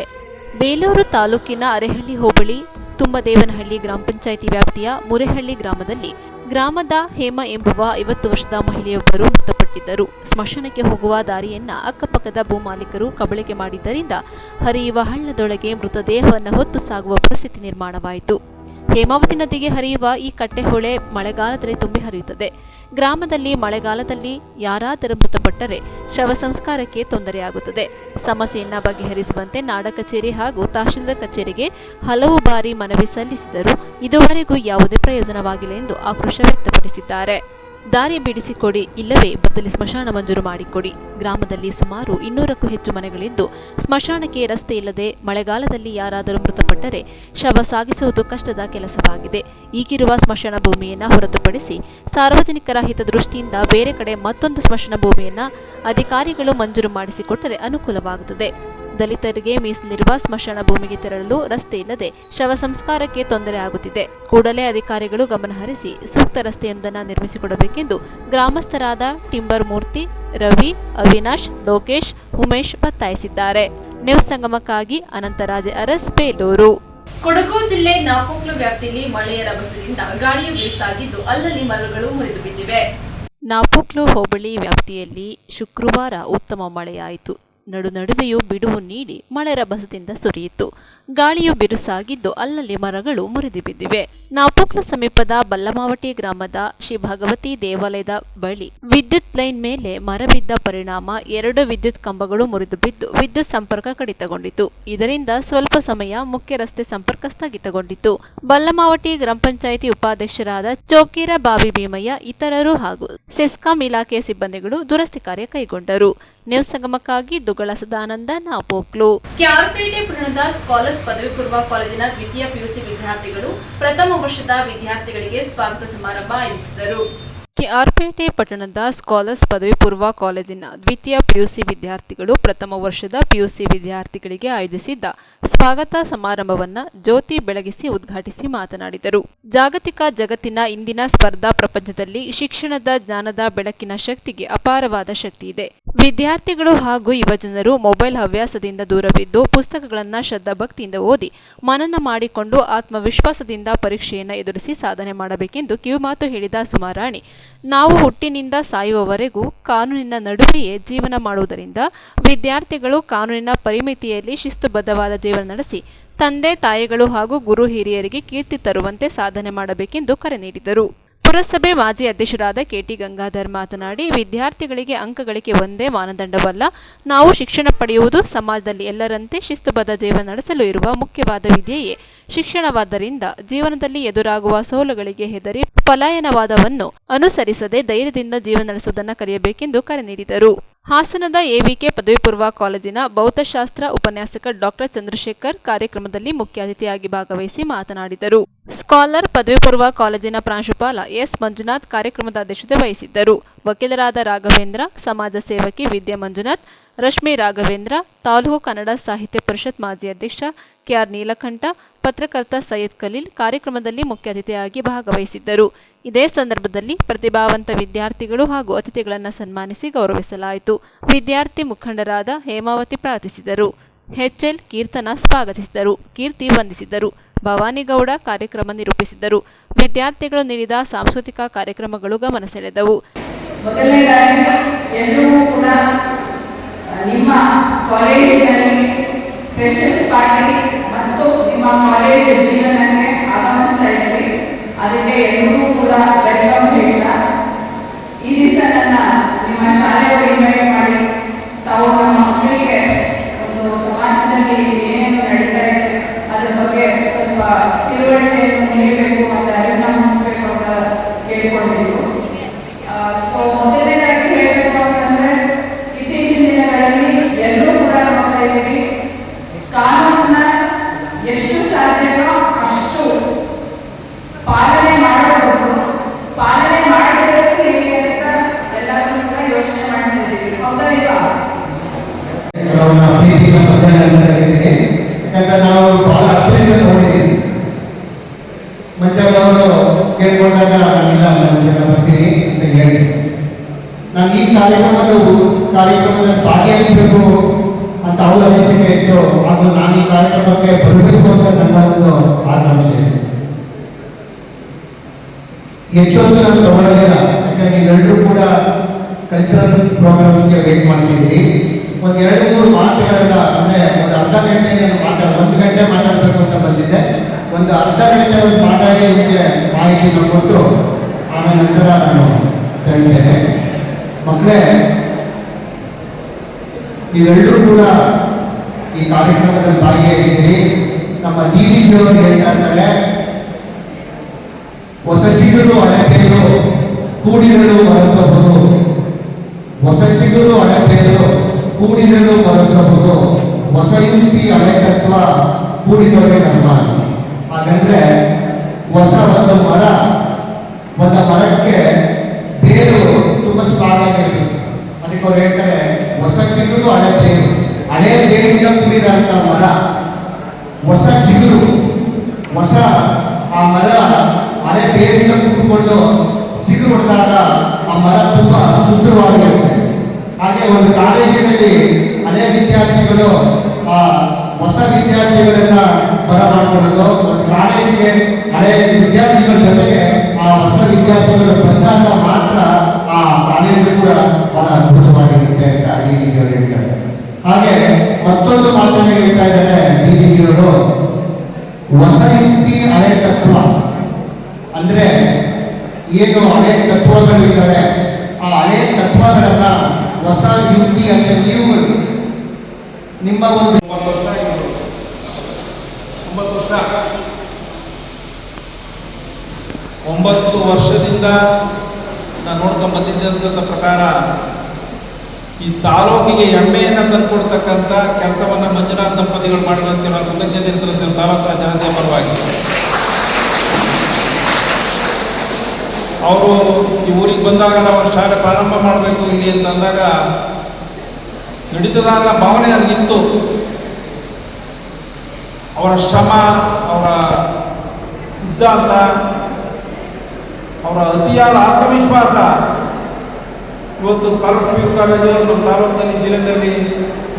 ಬೇಲೂರು ತಾಲೂಕಿನ ಅರೆಹಳ್ಳಿ ಹೋಬಳಿ ತುಂಬದೇವನಹಳ್ಳಿ ಗ್ರಾಮ ಪಂಚಾಯಿತಿ ವ್ಯಾಪ್ತಿಯ ಮುರೇಹಳ್ಳಿ ಗ್ರಾಮದಲ್ಲಿ ಗ್ರಾಮದ ಹೇಮ ಎಂಬುವ 50 ವರ್ಷದ ಮಹಿಳೆಯೊಬ್ಬರು ಮೃತಪಟ್ಟಿದ್ದರು. ಸ್ಮಶಾನಕ್ಕೆ ಹೋಗುವ ದಾರಿಯನ್ನ ಅಕ್ಕಪಕ್ಕದ ಭೂಮಾಲೀಕರು ಕಬಳಿಕೆ ಮಾಡಿದ್ದರಿಂದ ಹರಿಯುವ ಹಳ್ಳದೊಳಗೆ ಮೃತದೇಹವನ್ನು ಹೊತ್ತು ಸಾಗುವ ಪರಿಸ್ಥಿತಿ ನಿರ್ಮಾಣವಾಯಿತು. ಹೇಮಾವತಿ ನದಿಗೆ ಹರಿಯುವ ಈ ಕಟ್ಟೆಹೊಳೆ ಮಳೆಗಾಲದಲ್ಲಿ ತುಂಬಿ ಹರಿಯುತ್ತದೆ. ಗ್ರಾಮದಲ್ಲಿ ಮಳೆಗಾಲದಲ್ಲಿ ಯಾರಾದರೂ ಮೃತಪಟ್ಟರೆ ಶವ ಸಂಸ್ಕಾರಕ್ಕೆ ತೊಂದರೆಯಾಗುತ್ತದೆ. ಸಮಸ್ಯೆಯನ್ನ ಬಗೆಹರಿಸುವಂತೆ ನಾಡ ಕಚೇರಿ ಹಾಗೂ ತಹಶೀಲ್ದಾರ್ ಕಚೇರಿಗೆ ಹಲವು ಬಾರಿ ಮನವಿ ಸಲ್ಲಿಸಿದರೂ ಇದುವರೆಗೂ ಯಾವುದೇ ಪ್ರಯೋಜನವಾಗಿಲ್ಲ ಎಂದು ಆಕ್ರೋಶ ವ್ಯಕ್ತಪಡಿಸಿದ್ದಾರೆ. ದಾರಿ ಬಿಡಿಸಿಕೊಡಿ, ಇಲ್ಲವೇ ಬದಲಿ ಸ್ಮಶಾನ ಮಂಜೂರು ಮಾಡಿಕೊಡಿ. ಗ್ರಾಮದಲ್ಲಿ ಸುಮಾರು 200ಕ್ಕೂ ಹೆಚ್ಚು ಮನೆಗಳಿದ್ದು ಸ್ಮಶಾನಕ್ಕೆ ರಸ್ತೆ ಇಲ್ಲದೆ ಮಳೆಗಾಲದಲ್ಲಿ ಯಾರಾದರೂ ಮೃತಪಟ್ಟರೆ ಶವ ಸಾಗಿಸುವುದು ಕಷ್ಟದ ಕೆಲಸವಾಗಿದೆ. ಈಗಿರುವ ಸ್ಮಶಾನ ಭೂಮಿಯನ್ನು ಹೊರತುಪಡಿಸಿ ಸಾರ್ವಜನಿಕರ ಹಿತದೃಷ್ಟಿಯಿಂದ ಬೇರೆ ಕಡೆ ಮತ್ತೊಂದು ಸ್ಮಶಾನ ಭೂಮಿಯನ್ನು ಅಧಿಕಾರಿಗಳು ಮಂಜೂರು ಮಾಡಿಸಿಕೊಟ್ಟರೆ ಅನುಕೂಲವಾಗುತ್ತದೆ. ದಲಿತರಿಗೆ ಮೀಸಲಿರುವ ಸ್ಮಶಾನ ಭೂಮಿಗೆ ತೆರಳಲು ರಸ್ತೆ ಇಲ್ಲದೆ ಶವ ಸಂಸ್ಕಾರಕ್ಕೆ ತೊಂದರೆ ಆಗುತ್ತಿದೆ. ಕೂಡಲೇ ಅಧಿಕಾರಿಗಳು ಗಮನಹರಿಸಿ ಸೂಕ್ತ ರಸ್ತೆಯೊಂದನ್ನು ನಿರ್ಮಿಸಿಕೊಡಬೇಕೆಂದು ಗ್ರಾಮಸ್ಥರಾದ ಟಿಂಬರ್ ಮೂರ್ತಿ, ರವಿ, ಅವಿನಾಶ್, ಲೋಕೇಶ್, ಉಮೇಶ್ ಒತ್ತಾಯಿಸಿದ್ದಾರೆ. ನ್ಯೂಸ್ ಸಂಗಮಕ್ಕಾಗಿ ಅನಂತರಾಜೆ ಅರಸ್, ಬೇಲೂರು. ಕೊಡಗು ಜಿಲ್ಲೆ ನಾಪೋಕ್ಲು ವ್ಯಾಪ್ತಿಯಲ್ಲಿ ಮಳೆಯ ರಭಸದಿಂದ ಗಾಳಿಯು ಬೀಸಾಗಿದ್ದು ಅಲ್ಲಲ್ಲಿ ಮರಗಳು ಮುರಿದು ಬಿದ್ದಿವೆ. ನಾಪೋಕ್ಲು ಹೋಬಳಿ ವ್ಯಾಪ್ತಿಯಲ್ಲಿ ಶುಕ್ರವಾರ ಉತ್ತಮ ಮಳೆಯಾಯಿತು. ನಡುವೆಯೂ ಬಿಡುವು ನೀಡಿ ಮಳೆ ರಭಸದಿಂದ ಸುರಿಯಿತು. ಗಾಳಿಯು ಬಿರುಸಾಗಿದ್ದು ಅಲ್ಲಲ್ಲಿ ಮರಗಳು ಮುರಿದು ಬಿದ್ದಿವೆ. ನಾಪೋಕ್ಲು ಸಮೀಪದ ಬಲ್ಲಮಾವಟಿ ಗ್ರಾಮದ ಶ್ರೀ ಭಗವತಿ ದೇವಾಲಯದ ಬಳಿ ವಿದ್ಯುತ್ ಲೈನ್ ಮೇಲೆ ಮರ ಬಿದ್ದ ಪರಿಣಾಮ 2 ವಿದ್ಯುತ್ ಕಂಬಗಳು ಮುರಿದು ಬಿದ್ದು ವಿದ್ಯುತ್ ಸಂಪರ್ಕ ಕಡಿತಗೊಂಡಿತು. ಇದರಿಂದ ಸ್ವಲ್ಪ ಸಮಯ ಮುಖ್ಯ ರಸ್ತೆ ಸಂಪರ್ಕ ಸ್ಥಗಿತಗೊಂಡಿತು. ಬಲ್ಲಮಾವಟಿ ಗ್ರಾಮ ಪಂಚಾಯಿತಿ ಉಪಾಧ್ಯಕ್ಷರಾದ ಚೋಕೀರ ಬಾವಿ ಭೀಮಯ್ಯ ಇತರರು ಹಾಗೂ ಸೆಸ್ಕಾಂ ಇಲಾಖೆಯ ಸಿಬ್ಬಂದಿಗಳು ದುರಸ್ತಿ ಕಾರ್ಯ ಕೈಗೊಂಡರು. ನ್ಯೂಸ್ ಸಂಗಮಕ್ಕಾಗಿ ದುಗ್ಗಳ ಸದಾನಂದ, ನಾಪೋಕ್ಲು. ಕ್ಯಾರ್ಪೇಟೆ ಪಟ್ಟಣದ ಸ್ಕಾಲರ್ಸ್ ಪದವಿ ಪೂರ್ವ ಕಾಲೇಜಿನ ದ್ವಿತೀಯ PUC ವಿದ್ಯಾರ್ಥಿಗಳು ಪ್ರಥಮ ವರ್ಷದ ವಿದ್ಯಾರ್ಥಿಗಳಿಗೆ ಸ್ವಾಗತ ಸಮಾರಂಭ ಆಯೋಜಿಸಿದರು. ಕೆಆರ್ಪೇಟೆ ಪಟ್ಟಣದ ಸ್ಕಾಲರ್ಸ್ ಪದವಿ ಪೂರ್ವ ಕಾಲೇಜಿನ ದ್ವಿತೀಯ ಪಿಯುಸಿ ವಿದ್ಯಾರ್ಥಿಗಳು ಪ್ರಥಮ ವರ್ಷದ ಪಿಯುಸಿ ವಿದ್ಯಾರ್ಥಿಗಳಿಗೆ ಆಯೋಜಿಸಿದ್ದ ಸ್ವಾಗತ ಸಮಾರಂಭವನ್ನು ಜ್ಯೋತಿ ಬೆಳಗಿಸಿ ಉದ್ಘಾಟಿಸಿ ಮಾತನಾಡಿದರು. ಜಾಗತಿಕ ಜಗತ್ತಿನ ಇಂದಿನ ಸ್ಪರ್ಧಾ ಪ್ರಪಂಚದಲ್ಲಿ ಶಿಕ್ಷಣದ ಜ್ಞಾನದ ಬೆಳಕಿನ ಶಕ್ತಿಗೆ ಅಪಾರವಾದ ಶಕ್ತಿ ಇದೆ. ವಿದ್ಯಾರ್ಥಿಗಳು ಹಾಗೂ ಯುವಜನರು ಮೊಬೈಲ್ ಹವ್ಯಾಸದಿಂದ ದೂರವಿದ್ದು ಪುಸ್ತಕಗಳನ್ನು ಶ್ರದ್ಧಾಭಕ್ತಿಯಿಂದ ಓದಿ ಮನನ ಮಾಡಿಕೊಂಡು ಆತ್ಮವಿಶ್ವಾಸದಿಂದ ಪರೀಕ್ಷೆಯನ್ನು ಎದುರಿಸಿ ಸಾಧನೆ ಮಾಡಬೇಕೆಂದು ಕಿವಿಮಾತು ಹೇಳಿದ ಸುಮಾರಾಣಿ, ನಾವು ಹುಟ್ಟಿನಿಂದ ಸಾಯುವವರೆಗೂ ಕಾನೂನಿನ ನಡುವೆಯೇ ಜೀವನ ಮಾಡುವುದರಿಂದ ವಿದ್ಯಾರ್ಥಿಗಳು ಕಾನೂನಿನ ಪರಿಮಿತಿಯಲ್ಲಿ ಶಿಸ್ತುಬದ್ಧವಾದ ಜೀವನ ನಡೆಸಿ ತಂದೆ ತಾಯಿಗಳು ಹಾಗೂ ಗುರು ಹಿರಿಯರಿಗೆ ಕೀರ್ತಿ ತರುವಂತೆ ಸಾಧನೆ ಮಾಡಬೇಕೆಂದು ಕರೆ ನೀಡಿದರು. ಪುರಸಭೆ ಮಾಜಿ ಅಧ್ಯಕ್ಷರಾದ ಕೆಟಿ ಗಂಗಾಧರ್ ಮಾತನಾಡಿ, ವಿದ್ಯಾರ್ಥಿಗಳಿಗೆ ಅಂಕ ಗಳಿಕೆ ಒಂದೇ ಮಾನದಂಡವಲ್ಲ, ನಾವು ಶಿಕ್ಷಣ ಪಡೆಯುವುದು ಸಮಾಜದಲ್ಲಿ ಎಲ್ಲರಂತೆ ಶಿಸ್ತುಬದ್ಧ ಜೀವನ ನಡೆಸಲು ಇರುವ ಮುಖ್ಯವಾದ ವಿದ್ಯೆಯೇ ಶಿಕ್ಷಣವಾದ್ದರಿಂದ ಜೀವನದಲ್ಲಿ ಎದುರಾಗುವ ಸೋಲುಗಳಿಗೆ ಹೆದರಿ ಪಲಾಯನವಾದವನ್ನು ಅನುಸರಿಸದೆ ಧೈರ್ಯದಿಂದ ಜೀವನ ನಡೆಸುವುದನ್ನು ಕಲಿಯಬೇಕೆಂದು ಕರೆ ನೀಡಿದರು. ಹಾಸನದ ಎವಿಕೆ ಪದವಿ ಪೂರ್ವ ಕಾಲೇಜಿನ ಭೌತಶಾಸ್ತ್ರ ಉಪನ್ಯಾಸಕ ಡಾಕ್ಟರ್ ಚಂದ್ರಶೇಖರ್ ಕಾರ್ಯಕ್ರಮದಲ್ಲಿ ಮುಖ್ಯ ಅತಿಥಿಯಾಗಿ ಭಾಗವಹಿಸಿ ಮಾತನಾಡಿದರು. ಸ್ಕಾಲರ್ ಪದವಿ ಪೂರ್ವ ಕಾಲೇಜಿನ ಪ್ರಾಂಶುಪಾಲ ಎಸ್ ಮಂಜುನಾಥ್ ಕಾರ್ಯಕ್ರಮದ ಅಧ್ಯಕ್ಷತೆ ವಹಿಸಿದ್ದರು. ವಕೀಲರಾದ ರಾಘವೇಂದ್ರ, ಸಮಾಜ ಸೇವಕಿ ವಿದ್ಯಾ ಮಂಜುನಾಥ್, ರಶ್ಮಿ ರಾಘವೇಂದ್ರ, ತಾಲೂಕು ಕನ್ನಡ ಸಾಹಿತ್ಯ ಪರಿಷತ್ ಮಾಜಿ ಅಧ್ಯಕ್ಷ ಕೆಆರ್ ನೀಲಕಂಠ, ಪತ್ರಕರ್ತ ಸೈಯದ್ ಖಲೀಲ್ ಕಾರ್ಯಕ್ರಮದಲ್ಲಿ ಮುಖ್ಯ ಅತಿಥಿಯಾಗಿ ಭಾಗವಹಿಸಿದ್ದರು. ಇದೇ ಸಂದರ್ಭದಲ್ಲಿ ಪ್ರತಿಭಾವಂತ ವಿದ್ಯಾರ್ಥಿಗಳು ಹಾಗೂ ಅತಿಥಿಗಳನ್ನು ಸನ್ಮಾನಿಸಿ ಗೌರವಿಸಲಾಯಿತು. ವಿದ್ಯಾರ್ಥಿ ಮುಖಂಡರಾದ ಹೇಮಾವತಿ ಪ್ರಾರ್ಥಿಸಿದರು. ಎಚ್ಎಲ್ ಕೀರ್ತನ ಸ್ವಾಗತಿಸಿದರು. ಕೀರ್ತಿ ವಂದಿಸಿದರು. ಭವಾನಿಗೌಡ ಕಾರ್ಯಕ್ರಮ ನಿರೂಪಿಸಿದರು. ವಿದ್ಯಾರ್ಥಿಗಳು ನೀಡಿದ ಸಾಂಸ್ಕೃತಿಕ ಕಾರ್ಯಕ್ರಮಗಳು ಗಮನ ಸೆಳೆದವು. ಮೊದಲನೇದಾಗಿ ಎಲ್ಲರೂ ಕೂಡ ನಿಮ್ಮ ಕಾಲೇಜಿನಲ್ಲಿ ಫ್ರೆಶರ್ಸ್ ಪಾರ್ಟಿ ಮತ್ತು ನಿಮ್ಮ ಕಾಲೇಜ್ ಜೀವನಕ್ಕೆ ಆಗಮಿಸ್ತಾ ಇದ್ದೀರಿ. ಅದಕ್ಕೆ ಎಲ್ಲರೂ ಕೂಡ ವೆಲ್ಕಮ್ ಹೇಳ್ತಾ, ಈ ದಿವಸ ನನ್ನ ನಿಮ್ಮ ಶಾಲೆಯವರು ಇನ್ವೈಟ್ ಮಾಡಿ ತಾವು ನಮ್ಮ ಮಕ್ಕಳಿಗೆ ಒಂದು ಸಮಾಜದಲ್ಲಿ ಏನೇನು ನಡೀತಾ ಇದೆ ಅದ್ರ ಬಗ್ಗೆ ಸ್ವಲ್ಪ ತಿಳುವಳಿಕೆಯನ್ನು ನೀಡಬೇಕು ಮತ್ತು ಅರಿವನ್ನು ಮೂಡಿಸಬೇಕು ಅಂತ ಕೇಳ್ಕೊಂಡಿದ್ದು. ಸೊ ಮೊದಲನೇದಾಗಿ ಹೇಳಬೇಕು ಅಂತಂದ್ರೆ, ಇತ್ತೀಚಿನ ದಿನಗಳಲ್ಲಿ ಎಲ್ಲರೂ ಕೂಡ ನೋಡ್ತಾ ಇದ್ದೀವಿ, ಕಾನೂನನ್ನ ಎಷ್ಟು ಸಾಧ್ಯವೋ ಅಷ್ಟು ಪಾಲನೆ ಮಾಡೋದು, ಪಾಲನೆ ಮಾಡೋದಕ್ಕೆ ಹೇಗೆ ಅಂತ ಎಲ್ಲರೂ ಕೂಡ ಯೋಚನೆ ಮಾಡ್ತಾ ಇದ್ದೀವಿ. ಹೌದಾ ಇಲ್ವಾ? ಯಾಕಂದ್ರೆ ನಾವು ಬಹಳ ಹತ್ತಿರದಿಂದ ನೋಡಿದ್ದೀವಿ. ಮಂಜಾಳವರು ಕೇಳ್ಕೊಂಡಾಗ ನಾನಿಲ್ಲ ಬರ್ತೀನಿ ಅಂತ ಹೇಳಿ ನಾನು ಈ ಕಾರ್ಯಕ್ರಮದಲ್ಲಿ ಭಾಗಿಯಾಗಬೇಕು ಅಂತ ಅವರ ಅನಿಸಿಕೆ ಇತ್ತು. ಹಾಗೂ ನಾನು ಈ ಕಾರ್ಯಕ್ರಮಕ್ಕೆ ಬರಬೇಕು ಅಂತ ನನ್ನ ಒಂದು ಆಕಾಂಕ್ಷೆ. ಹೆಚ್ಚೊಂದು ನಾನು ತಗೊಳ್ಳೋದಿಲ್ಲ, ಯಾಕಂದ್ರೆ ನೀವೆಲ್ಲರೂ ಕೂಡ ಕಲ್ಚರಲ್ ಪ್ರೋಗ್ರಾಮ್ಸ್ಗೆ ವೇಟ್ ಮಾಡ್ತಿದ್ದೀರಿ. ಒಂದು 2-3 ಮಾತುಗಳನ್ನ, ಅಂದರೆ ಒಂದು ಅರ್ಧ ಗಂಟೆ ಒಂದು ಗಂಟೆ ಮಾತಾಡಬೇಕು ಅಂತ ಬಂದಿದ್ದೆ. ಒಂದು ಅರ್ಧ ಗಂಟೆ ಮಾತಾಡಿ ನಿಮಗೆ ಮಾಹಿತಿನ ಕೊಟ್ಟು ಆಮೇಲೆ ನಂತರ ನಾನು ಹೇಳ್ತೇನೆ. ಮಕ್ಕಳೇ, ನೀವೆಲ್ಲರೂ ಕೂಡ ಈ ಕಾರ್ಯಕ್ರಮದಲ್ಲಿ ಭಾಗಿಯಾಗಿದ್ದೀರಿ. ನಮ್ಮ ಡಿವಿಜಿಯವರು ಹೇಳ್ತಾ ಇದ್ದಾರೆ, ಹೊಸ ಚಿಗುರು ಹಳೆಬೇರು ಕೂಡಿರಲು ಬಳಸಬಹುದು, ಹೊಸ ಚಿಗುರು ಹಳೆಬೇರು ಕೂಡಿರಲು ಬಳಸಬಹುದು, ಹೊಸ ಯುಕ್ತಿ ಹಳೆ ತತ್ವ ಕೂಡಿದೊಳಗೆ ಧರ್ಮ. ಹಾಗಂದ್ರೆ ಹೊಸ ಒಂದು ಮರಕ್ಕೆ ಬೇರು ತುಂಬ ಸ್ಟ್ರಾಂಗ್ ಆಗಿರ್ಬೇಕು. ಅದಕ್ಕೆ ಅವ್ರು ಹೇಳ್ತಾರೆ, ಹೊಸ ಚಿಗುರು ಹಳೆ ಬೇರು, ಹಳೆ ಬೇರಿಂದ ಕೂಡಿದಂಥ ಮರ ಹೊಸ ಚಿಗುರು, ಹೊಸ ಆ ಮರ ಹಳೆ ಬೇರಿಂದ ಕೂತ್ಕೊಂಡು ಚಿಗುರು ಹೊಡೆದಾಗ ಆ ಮರ ತುಂಬ ಸುಂದರವಾಗಿರುತ್ತೆ. ಹಾಗೆ ಒಂದು ಕಾಲೇಜಿನಲ್ಲಿ ಹಳೆ ವಿದ್ಯಾರ್ಥಿಗಳು ಆ ಹೊಸ ವಿದ್ಯಾರ್ಥಿಗಳನ್ನ ಬರಮಾಡಿಕೊಳ್ಳೋದು, ಒಂದು ಕಾಲೇಜಿಗೆ ಹಳೆ ವಿದ್ಯಾರ್ಥಿಗಳ ಜೊತೆಗೆ ಆ ಹೊಸ ವಿದ್ಯಾರ್ಥಿಗಳು ಬಂದಾಗ ಮಾತ್ರ ಆ ಕಾಲೇಜು ಕೂಡ ಬಹಳ ಅದ್ಭುತವಾಗಿರುತ್ತೆ ಅಂತ ಡಿಜಿಜಿಯವರು ಹೇಳ್ತಾರೆ. ಹಾಗೆ ಮತ್ತೊಂದು ಮಾತನ್ನು ಹೇಳ್ತಾ ಇದ್ದಾರೆ ಡಿಜಿಜಿಯವರು, ಹೊಸ ಯುಕ್ತಿ ಹಳೆ ತತ್ವ. ಅಂದ್ರೆ ಏನು ಹಳೆ ತತ್ವಗಳಿದ್ದಾವೆ, ಆ ಹಳೆ ತತ್ವಗಳನ್ನ ಹೊಸ ಯುಕ್ತಿ ಅಂತ ನೀವು ನಿಮ್ಮ ಒಂದು 9 ವರ್ಷದಿಂದ ನಾನು ನೋಡ್ಕೊಂಡು ಬಂದಿದ್ದಂಥ ಪ್ರಕಾರ ಈ ತಾಲೂಕಿಗೆ ಹೆಮ್ಮೆಯನ್ನು ತಂದುಕೊಡ್ತಕ್ಕಂಥ ಕೆಲಸವನ್ನು ಮಂಜುನಾಥ್ ದಂಪತಿಗಳು ಮಾಡಿದಂತೆ ನಾವು ಕೃತಜ್ಞತೆ ತಿಳಿಸಿದ ತಾಲೂಕಿನ ಜನತೆಯ ಪರವಾಗಿ. ಅವರು ಈ ಊರಿಗೆ ಬಂದಾಗ ನಾವು ಶಾಲೆ ಪ್ರಾರಂಭ ಮಾಡಬೇಕು ಇಲ್ಲಿ ಅಂತ ಅಂದಾಗ ನಡೀತದ ಅನ್ನೋ ಭಾವನೆ ನನಗಿತ್ತು. ಅವರ ಶ್ರಮ, ಅವರ ಸಿದ್ಧಾಂತ, ಅವರ ಅತಿಯಾದ ಆತ್ಮವಿಶ್ವಾಸ ಇವತ್ತು ಸ್ಕಾಲರ್ಶಿಪ್ ಕಾಲೇಜು ನಮ್ಮ ತಾಲೂಕಿನಲ್ಲಿ ಜಿಲ್ಲೆಯಲ್ಲಿ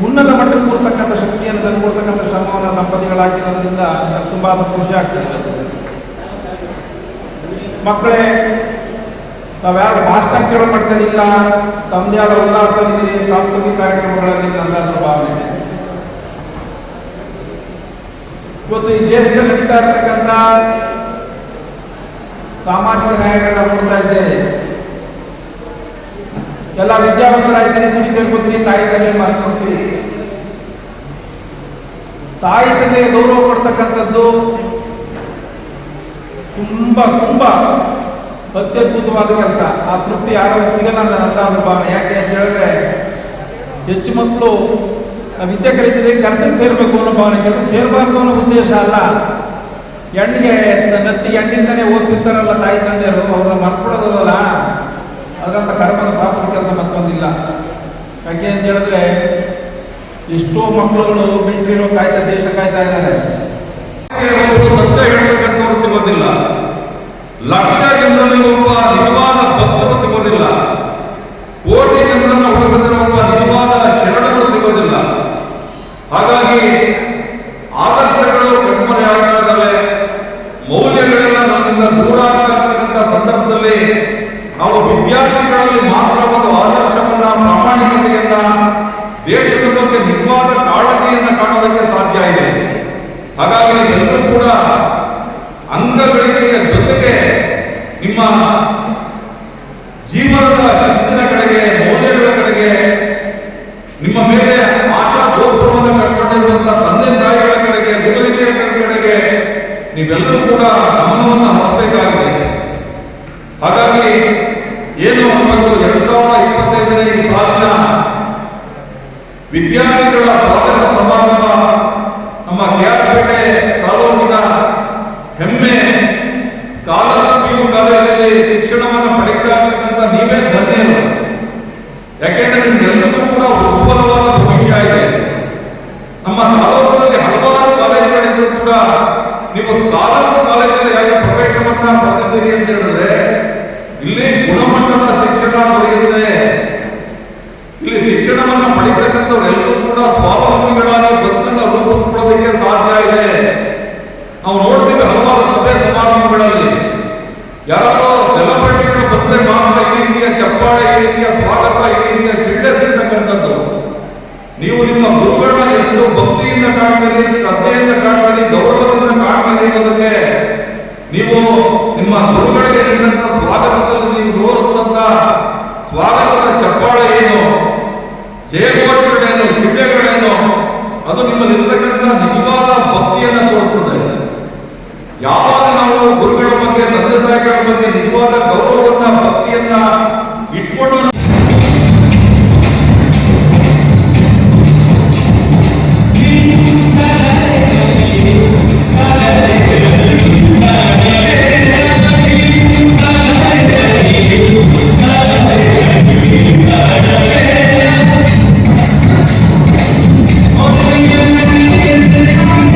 ಉನ್ನತ ಮಟ್ಟಕ್ಕೆ ಕೊಡ್ತಕ್ಕಂಥ ಶಕ್ತಿಯನ್ನು ತಂದುಕೊಡ್ತಕ್ಕಂಥ ಶ್ರಮವನ್ನು ದಂಪತಿಗಳಾಗಿರೋದ್ರಿಂದ ತುಂಬ ಖುಷಿ ಆಗ್ತದೆ. ಮಕ್ಕಳೇ, ತಾವ್ಯಾರು ಭಾಷಣ ಕೇಳೋ ಮಟ್ಟದಲ್ಲಿಲ್ಲ, ತಮ್ಮದೇ ಆದ ಉಲ್ಲಾಸದಲ್ಲಿ ಸಾಂಸ್ಕೃತಿಕ ಕಾರ್ಯಕ್ರಮಗಳಲ್ಲಿ ನನ್ನ ಭಾವನೆ. ಇವತ್ತು ಈ ದೇಶದಲ್ಲಿ ನಡೀತಾ ಇರ್ತಕ್ಕಂಥ ಸಾಮಾಜಿಕ ನ್ಯಾಯಗಳನ್ನ ನೋಡ್ತಾ ಇದ್ದೇವೆ. ಎಲ್ಲ ವಿದ್ಯಾವಂತರಾಗಿದ್ದೀನಿ, ಸುದ್ದಿ ಕೇಳ್ಕೊತೀವಿ, ತಾಯಿ ತಂದೆ ಮಾತಾಡ್ತೀವಿ. ತಾಯಿ ತಂದೆಗೆ ಗೌರವ ಕೊಡ್ತಕ್ಕಂಥದ್ದು ತುಂಬಾ ತುಂಬಾ ಅತ್ಯದ್ಭುತವಾದ ಕೆಲಸ. ಆ ತೃಪ್ತಿ ಯಾರು ಸಿಗಲ್ಲ ಅಂತ ಅನುಭವ. ಯಾಕೆ ಅಂತ ಹೇಳಿದ್ರೆ ಹೆಚ್ಚು ಮಕ್ಕಳು ವಿದ್ಯೆ ಕಲಿತಿದೆ, ಕೆಲಸಕ್ಕೆ ಸೇರ್ಬೇಕು ಅನ್ನೋ ಭಾವನೆ. ಕೆಲಸ ಸೇರಬಾರ್ದು ಅನ್ನೋ ಉದ್ದೇಶ ಅಲ್ಲ. ಹೆಣ್ಣಿಗೆ ನತ್ತಿ ಹೆಣ್ಣಿಂದನೇ ಓದ್ತಿರ್ತಾರಲ್ಲ ತಾಯಿ ತಂದೆಯರು, ಅವ್ರನ್ನ ಮರ್ಕೊಡೋದಲ್ಲ. ಅದರಂತ ಕರ್ಮದ ಪಾಪದ ಕೆಲಸ ಮತ್ತೊಂದಿಲ್ಲ. ಯಾಕೆ ಅಂತ ಹೇಳಿದ್ರೆ ಎಷ್ಟೋ ಮಕ್ಕಳುಗಳು ಮಿಲಿಟರಿನೋ ಕಾಯ್ತಾ ದೇಶ ಕಾಯ್ತಾ ಇದ್ದಾರೆ. ಸತ್ಯ ಹೇಳಬೇಕಂತವ್ರು ಸಿಗೋದಿಲ್ಲ. ಲಕ್ಷ ಜನರಲ್ಲಿ ಒಬ್ಬ ನಿಜವಾದ ಭಕ್ತರು ಸಿಗೋದಿಲ್ಲ. ಕೋಟಿ ಜನರನ್ನ ಹುಡುಕಿದ್ರೆ ಒಬ್ಬ ನಿಜವಾದ ಶರಣರು ಸಿಗೋದಿಲ್ಲ. ಹಾಗಾಗಿ ಆದರ್ಶಗಳು ಕಣ್ಮರೆಯಾಗಿದ್ದಾವೆ. ಮೌಲ್ಯಗಳೆಲ್ಲ ನಮ್ಮಿಂದ ದೂರ ಆಗ್ತಕ್ಕಂಥ ಸಂದರ್ಭದಲ್ಲಿ ನಾವು ವಿದ್ಯಾರ್ಥಿಗಳಲ್ಲಿ ಮಾತ್ರ ಒಂದು ಆದರ್ಶವನ್ನ, ಪ್ರಾಮಾಣಿಕತೆಯನ್ನ, ದೇಶದ ಬಗ್ಗೆ ನಿಜವಾದ ಕಾಳಜಿಯನ್ನ ಕಾಣೋದಕ್ಕೆ ಸಾಧ್ಯ ಇದೆ. ಹಾಗಾಗಿ ಎಲ್ಲರೂ ಕೂಡ ಅಂಗಗಳಿಕೆಯ ಜೊತೆಗೆ ನಿಮ್ಮ ಜೀವನದ ಶಿಸ್ತಿನ ಕಡೆಗೆ, ಮೌಲ್ಯಗಳ ಕಡೆಗೆ, ನಿಮ್ಮ ಮೇಲೆ ಆಶಾ ಗೋಪುರವನ್ನು ಕಟ್ಕೊಂಡಿರುವಂತಹ ತಂದೆ ತಾಯಿಗಳ ಕಡೆಗೆ, ಗುರುಹಿರಿಯರ ಕಡೆಗೆ ನೀವೆಲ್ಲರೂ ಕೂಡ ಗಮನವನ್ನು ಹರಿಸಬೇಕಾಗಿದೆ. ಹಾಗಾಗಿ ಏನು 2025ನೇ ಈ ಸಾಲಿನ ವಿದ್ಯಾರ್ಥಿಗಳ ಸ್ವಾತಂತ್ರ್ಯ ಸಮಾರಂಭ ನಮ್ಮ ಕೆಆರ್ಪೇಟೆ ತಾಲೂಕಿನ ಹೆಮ್ಮೆ ಸ್ಕಾಲರ್ಶಿಪ್ ಕಾಲೇಜಲ್ಲಿ ಶಿಕ್ಷಣವನ್ನು ಪಡೆಯತಕ್ಕಂಥ ನೀವೇ ಧನ್ಯರು. ಯಾಕೆಂದ್ರೆ ನಿಮ್ಗೆಲ್ಲರಿಗೂ ಕೂಡ ಉಜ್ವಲವಾದ ಭವಿಷ್ಯ ಇದೆ. ನಮ್ಮ ತಾಲೂಕಿನಲ್ಲಿ ಹಲವಾರು ಕಾಲೇಜುಗಳಿದ್ರು ಕೂಡ ನೀವು ಸ್ಕಾಲರ್ಸ್ ಕಾಲೇಜಲ್ಲಿ ಯಾಕೆ ಪ್ರವೇಶವನ್ನ ಪಡೆದಿದ್ದೀರಿ ಅಂತ ಹೇಳಿದ್ರೆ ಇಲ್ಲಿ ಗುಣಮಟ್ಟದ ಶಿಕ್ಷಣ ದೊರೆಯುತ್ತದೆ. ಇಲ್ಲಿ ಶಿಕ್ಷಣವನ್ನು ಪಡೆಯತಕ್ಕಂಥವರೆಲ್ಲರೂ ಕೂಡ ಸ್ವಾವಲಂಬಿಗಳಾಗಿ ಬದುಕನ್ನು ರೂಪಿಸಿಕೊಳ್ಳೋದಕ್ಕೆ ಸಾಧ್ಯ ಇದೆ. ನಾವು ನೋಡ್ತೀವಿ ಹಲವಾರು ಸಭೆ ಸಮಾರಂಭಗಳಲ್ಲಿ ಯಾರೋ ಸೆಲೆಬ್ರಿಟಿಗಳು ಬಂದ್ರೆ ಮಾತ್ರ ಈ ರೀತಿಯ ಚಪ್ಪಾಳೆ, ಈ ರೀತಿಯ ಸ್ವಾಗತ, ಈ ರೀತಿಯ ಶಿಳ್ಳೆ ಸಿಗ್ತಕ್ಕಂಥದ್ದು. ನೀವು ನಿಮ್ಮ ಗುರುಗಳನ್ನ ಎಷ್ಟು ಭಕ್ತಿಯಿಂದ ಕಾಣ್ತೀರಿ, ಶ್ರದ್ಧೆಯಿಂದ ಕಾಣ್ತೀರಿ, ಗೌರವದಿಂದ ಕಾಣ್ತೀರಿ ಅನ್ನೋದಕ್ಕೆ ನೀವು ನಿಮ್ಮ ಗುರುಗಳಿಗೆ ನೀಡಿದಂತ ಸ್ವಾಗತದಲ್ಲಿ ನೀವು ತೋರಿಸಿದಂತ ಸ್ವಾಗತದ ಚಪ್ಪಾಳೆ ಏನು, ಜಯಘೋಷಗಳೇನು, ಶಿಳ್ಳೆಗಳೇನು, ಅದು ನಿಮ್ಮಲ್ಲಿರ್ತಕ್ಕಂಥ ನಿಜವಾದ ಭಕ್ತಿಯನ್ನು ತೋರಿಸ್ತದೆ. ಯಾವಾಗ ನಾವು ಗುರುಗಳ ಬಗ್ಗೆ, ತಂದೆ ತಾಯಿಗಳ ಬಗ್ಗೆ ನಿಜವಾದ ಗೌರವವನ್ನ, ಭಕ್ತಿಯನ್ನ ಇಟ್ಕೊಂಡು Oh,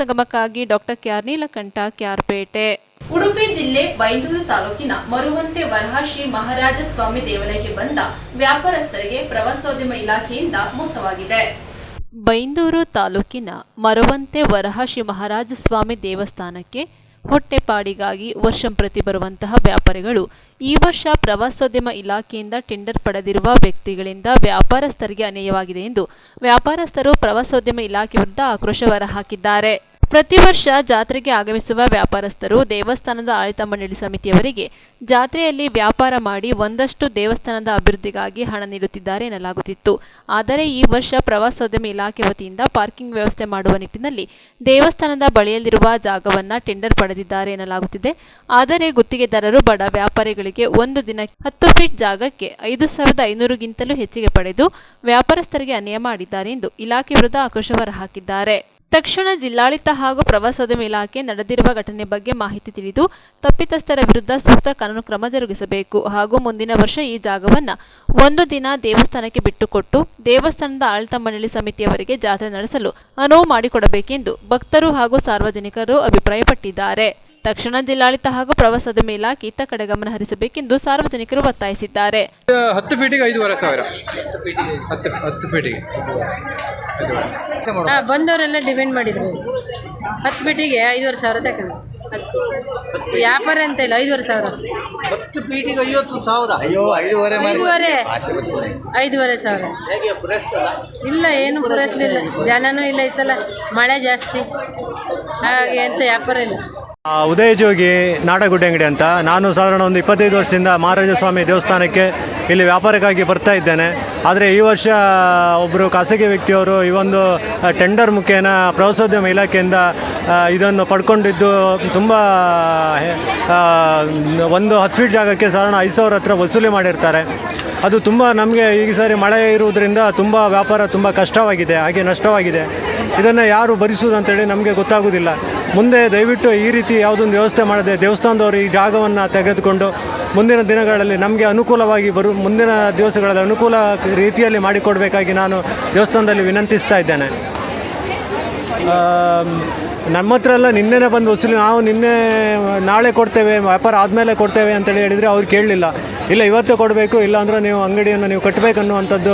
ಸಂಗಮಕ್ಕಾಗಿ ಡಾಕ್ಟರ್ ಕೆಆರ್ ನೀಲಕಂಠ, ಕ್ಯಾರ್ಪೇಟೆ. ಉಡುಪಿ ಜಿಲ್ಲೆ ಬೈಂದೂರು ತಾಲೂಕಿನ ಮರುವಂತೆ ವರಹ ಶ್ರೀ ಮಹಾರಾಜ ಸ್ವಾಮಿ ದೇವಾಲಯಕ್ಕೆ ಬಂದ ವ್ಯಾಪಾರಸ್ಥರಿಗೆ ಪ್ರವಾಸೋದ್ಯಮ ಇಲಾಖೆಯಿಂದ ಮೋಸವಾಗಿದೆ. ಬೈಂದೂರು ತಾಲೂಕಿನ ಮರುವಂತೆ ವರಹ ಶ್ರೀ ಮಹಾರಾಜ ಸ್ವಾಮಿ ದೇವಸ್ಥಾನಕ್ಕೆ ಹೊಟ್ಟೆಪಾಡಿಗಾಗಿ ವರ್ಷಂಪ್ರತಿ ಬರುವಂತಹ ವ್ಯಾಪಾರಿಗಳು ಈ ವರ್ಷ ಪ್ರವಾಸೋದ್ಯಮ ಇಲಾಖೆಯಿಂದ ಟೆಂಡರ್ ಪಡೆದಿರುವ ವ್ಯಕ್ತಿಗಳಿಂದ ವ್ಯಾಪಾರಸ್ಥರಿಗೆ ಅನ್ಯಾಯವಾಗಿದೆ ಎಂದು ವ್ಯಾಪಾರಸ್ಥರು ಪ್ರವಾಸೋದ್ಯಮ ಇಲಾಖೆ ವಿರುದ್ಧ ಆಕ್ರೋಶ ಹೊರಹಾಕಿದ್ದಾರೆ. ಪ್ರತಿ ವರ್ಷ ಜಾತ್ರೆಗೆ ಆಗಮಿಸುವ ವ್ಯಾಪಾರಸ್ಥರು ದೇವಸ್ಥಾನದ ಆಡಳಿತ ಮಂಡಳಿ ಸಮಿತಿಯವರಿಗೆ ಜಾತ್ರೆಯಲ್ಲಿ ವ್ಯಾಪಾರ ಮಾಡಿ ಒಂದಷ್ಟು ದೇವಸ್ಥಾನದ ಅಭಿವೃದ್ಧಿಗಾಗಿ ಹಣ ನೀಡುತ್ತಿದ್ದಾರೆ ಎನ್ನಲಾಗುತ್ತಿತ್ತು. ಆದರೆ ಈ ವರ್ಷ ಪ್ರವಾಸೋದ್ಯಮ ಇಲಾಖೆ ವತಿಯಿಂದ ಪಾರ್ಕಿಂಗ್ ವ್ಯವಸ್ಥೆ ಮಾಡುವ ನಿಟ್ಟಿನಲ್ಲಿ ದೇವಸ್ಥಾನದ ಬಳಿಯಲ್ಲಿರುವ ಜಾಗವನ್ನು ಟೆಂಡರ್ ಪಡೆದಿದ್ದಾರೆ ಎನ್ನಲಾಗುತ್ತಿದೆ. ಆದರೆ ಗುತ್ತಿಗೆದಾರರು ಬಡ ವ್ಯಾಪಾರಿಗಳಿಗೆ ಒಂದು ದಿನಕ್ಕೆ 10 ಫೀಟ್ ಜಾಗಕ್ಕೆ 5,500ಗಿಂತಲೂ ಹೆಚ್ಚಿಗೆ ಪಡೆದು ವ್ಯಾಪಾರಸ್ಥರಿಗೆ ಅನ್ಯಾಯ ಮಾಡಿದ್ದಾರೆ ಎಂದು ಇಲಾಖೆ ವಿರುದ್ಧ ಆಕ್ರೋಶ ಹೊರಹಾಕಿದ್ದಾರೆ. ತಕ್ಷಣ ಜಿಲ್ಲಾಡಳಿತ ಹಾಗೂ ಪ್ರವಾಸೋದ್ಯಮ ಇಲಾಖೆ ನಡೆದಿರುವ ಘಟನೆ ಬಗ್ಗೆ ಮಾಹಿತಿ ತಿಳಿದು ತಪ್ಪಿತಸ್ಥರ ವಿರುದ್ಧ ಸೂಕ್ತ ಕಾನೂನು ಕ್ರಮ ಜರುಗಿಸಬೇಕು ಹಾಗೂ ಮುಂದಿನ ವರ್ಷ ಈ ಜಾಗವನ್ನು ಒಂದು ದಿನ ದೇವಸ್ಥಾನಕ್ಕೆ ಬಿಟ್ಟುಕೊಟ್ಟು ದೇವಸ್ಥಾನದ ಆಡಳಿತ ಮಂಡಳಿ ಸಮಿತಿಯವರಿಗೆ ಜಾತ್ರೆ ನಡೆಸಲು ಅನುವು ಮಾಡಿಕೊಡಬೇಕೆಂದು ಭಕ್ತರು ಹಾಗೂ ಸಾರ್ವಜನಿಕರು ಅಭಿಪ್ರಾಯಪಟ್ಟಿದ್ದಾರೆ. ತಕ್ಷಣ ಜಿಲ್ಲಾಡಳಿತ ಹಾಗೂ ಪ್ರವಾಸೋದ್ಯಮ ಇಲಾಖೆ ಇತ್ತ ಕಡೆ ಗಮನ ಹರಿಸಬೇಕೆಂದು ಸಾರ್ವಜನಿಕರು ಒತ್ತಾಯಿಸಿದ್ದಾರೆ. 10 ಫೀಟಿಗೆ 5,500. 10 ಫೀಟಿಗೆ ಬಂದವರೆಲ್ಲ ಡಿಮ್ಯಾಂಡ್ ಮಾಡಿದ್ರು. 10 ಫೀಟಿಗೆ 5,500 ತಗೊಂಡು ವ್ಯಾಪಾರ ಅಂತ ಇಲ್ಲ. 5,500. 10 ಫೀಟಿಗೆ 50,000. ಅಯ್ಯೋ 5,500. ಇಲ್ಲ, ಏನು ಪೂರೈಸಲಿಲ್ಲ. ಜನನೂ ಇಲ್ಲ. ಈ ಸಲ ಮಳೆ ಜಾಸ್ತಿ, ಹಾಗೆ ಎಂತ ವ್ಯಾಪಾರ ಇಲ್ಲ. ಉದಯ ಜೋಗಿ ನಾಡಗುಡ್ಡೆ ಅಂಗಡಿ ಅಂತ. ನಾನು ಸಾಧಾರಣ ಒಂದು 25 ವರ್ಷದಿಂದ ಮಹಾರಾಜ ಸ್ವಾಮಿ ದೇವಸ್ಥಾನಕ್ಕೆ ಇಲ್ಲಿ ವ್ಯಾಪಾರಕ್ಕಾಗಿ ಬರ್ತಾ ಇದ್ದೇನೆ. ಆದರೆ ಈ ವರ್ಷ ಒಬ್ಬರು ಖಾಸಗಿ ವ್ಯಕ್ತಿಯವರು ಈ ಒಂದು ಟೆಂಡರ್ ಮುಖೇನ ಪ್ರವಾಸೋದ್ಯಮ ಇಲಾಖೆಯಿಂದ ಇದನ್ನು ಪಡ್ಕೊಂಡಿದ್ದು ತುಂಬ ಒಂದು 10 ಫೀಟ್ ಜಾಗಕ್ಕೆ ಸಾಧಾರಣ 5,000 ಹತ್ರ ವಸೂಲಿ ಮಾಡಿರ್ತಾರೆ. ಅದು ತುಂಬ ನಮಗೆ ಈ ಸಾರಿ ಮಳೆ ಇರುವುದರಿಂದ ತುಂಬ ವ್ಯಾಪಾರ ತುಂಬ ಕಷ್ಟವಾಗಿದೆ, ಹಾಗೆ ನಷ್ಟವಾಗಿದೆ. ಇದನ್ನು ಯಾರು ಭರಿಸುವುದು ಅಂತೇಳಿ ನಮಗೆ ಗೊತ್ತಾಗೋದಿಲ್ಲ. ಮುಂದೆ ದಯವಿಟ್ಟು ಈ ರೀತಿ ಯಾವುದೊಂದು ವ್ಯವಸ್ಥೆ ಮಾಡದೆ ದೇವಸ್ಥಾನದವರು ಈ ಜಾಗವನ್ನು ತೆಗೆದುಕೊಂಡು ಮುಂದಿನ ದಿನಗಳಲ್ಲಿ ನಮಗೆ ಅನುಕೂಲವಾಗಿ ಮುಂದಿನ ದಿವಸಗಳಲ್ಲಿ ಅನುಕೂಲ ರೀತಿಯಲ್ಲಿ ಮಾಡಿಕೊಡಬೇಕಾಗಿ ನಾನು ದೇವಸ್ಥಾನದಲ್ಲಿ ವಿನಂತಿಸ್ತಾ ಇದ್ದೇನೆ. ನಮ್ಮ ಹತ್ರ ಎಲ್ಲ ನಿನ್ನೆನೇ ಬಂದು ವಸೂಲಿ, ನಾವು ನಾಳೆ ಕೊಡ್ತೇವೆ, ವ್ಯಾಪಾರ ಆದಮೇಲೆ ಕೊಡ್ತೇವೆ ಅಂತೇಳಿ ಹೇಳಿದರೆ ಅವ್ರು ಕೇಳಲಿಲ್ಲ. ಇಲ್ಲ, ಇವತ್ತೇ ಕೊಡಬೇಕು, ಇಲ್ಲಾಂದರೆ ನೀವು ಅಂಗಡಿಯನ್ನು ನೀವು ಕಟ್ಟಬೇಕನ್ನುವಂಥದ್ದು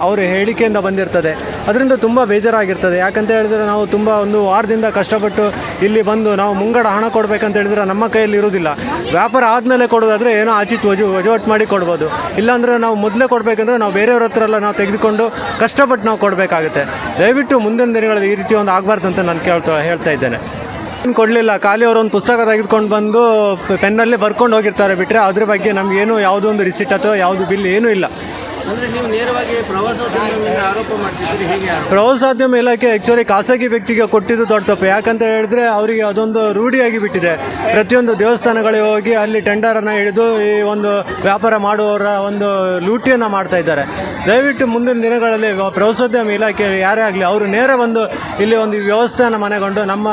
ಅವರ ಹೇಳಿಕೆಯಿಂದ ಬಂದಿರ್ತದೆ. ಅದರಿಂದ ತುಂಬ ಬೇಜಾರಾಗಿರ್ತದೆ. ಯಾಕಂತ ಹೇಳಿದರೆ ನಾವು ತುಂಬ ಒಂದು ವಾರದಿಂದ ಕಷ್ಟಪಟ್ಟು ಇಲ್ಲಿ ಬಂದು ನಾವು ಮುಂಗಡ ಹಣ ಕೊಡಬೇಕಂತ ಹೇಳಿದರೆ ನಮ್ಮ ಕೈಯಲ್ಲಿ ಇರುವುದಿಲ್ಲ. ವ್ಯಾಪಾರ ಆದಮೇಲೆ ಕೊಡೋದಾದರೆ ಏನೋ ಆಚಿತ್ ವಜಾವಟ್ ಮಾಡಿ ಕೊಡ್ಬೋದು. ಇಲ್ಲಾಂದರೆ ನಾವು ಮೊದಲೇ ಕೊಡಬೇಕಂದ್ರೆ ನಾವು ಬೇರೆಯವ್ರ ಹತ್ರ ಎಲ್ಲ ನಾವು ತೆಗೆದುಕೊಂಡು ಕಷ್ಟಪಟ್ಟು ನಾವು ಕೊಡಬೇಕಾಗುತ್ತೆ. ದಯವಿಟ್ಟು ಮುಂದಿನ ದಿನಗಳಲ್ಲಿ ಈ ರೀತಿ ಒಂದು ಆಗಬಾರ್ದು ಅಂತ ನಾನು ಹೇಳ್ತಾ ಇದ್ದೇನೆ. ಕೊಡಲಿಲ್ಲ, ಖಾಲಿ ಅವರು ಒಂದು ಪುಸ್ತಕ ತೆಗೆದುಕೊಂಡು ಬಂದು ಪೆನ್ನಲ್ಲಿ ಬರ್ಕೊಂಡು ಹೋಗಿರ್ತಾರೆ ಬಿಟ್ಟರೆ ಅದ್ರ ಬಗ್ಗೆ ನಮಗೇನು ಯಾವುದೋ ಒಂದು ರಿಸಿಟ್ ಅಥವಾ ಯಾವುದು ಬಿಲ್ ಏನೂ ಇಲ್ಲ. ಅಂದರೆ ನೀವು ನೇರವಾಗಿ ಪ್ರವಾಸೋದ್ಯಮ ಆರೋಪ ಮಾಡ್ತಿದ್ದೀರಿ, ಹೇಗೆ? ಪ್ರವಾಸೋದ್ಯಮ ಇಲಾಖೆ ಆ್ಯಕ್ಚುಲಿ ಖಾಸಗಿ ವ್ಯಕ್ತಿಗೆ ಕೊಟ್ಟಿದ್ದು ದೊಡ್ಡ ತಪ್ಪು. ಯಾಕಂತ ಹೇಳಿದ್ರೆ ಅವರಿಗೆ ಅದೊಂದು ರೂಢಿಯಾಗಿ ಬಿಟ್ಟಿದೆ. ಪ್ರತಿಯೊಂದು ದೇವಸ್ಥಾನಗಳಿಗೆ ಹೋಗಿ ಅಲ್ಲಿ ಟೆಂಡರನ್ನು ಹಿಡಿದು ಈ ಒಂದು ವ್ಯಾಪಾರ ಮಾಡುವವರ ಒಂದು ಲೂಟಿಯನ್ನು ಮಾಡ್ತಾ ಇದ್ದಾರೆ. ದಯವಿಟ್ಟು ಮುಂದಿನ ದಿನಗಳಲ್ಲಿ ಪ್ರವಾಸೋದ್ಯಮ ಇಲಾಖೆ ಯಾರೇ ಆಗಲಿ ಅವರು ನೇರ ಬಂದು ಇಲ್ಲಿ ಒಂದು ವ್ಯವಸ್ಥೆಯನ್ನು ಮನೆಗೊಂಡು ನಮ್ಮ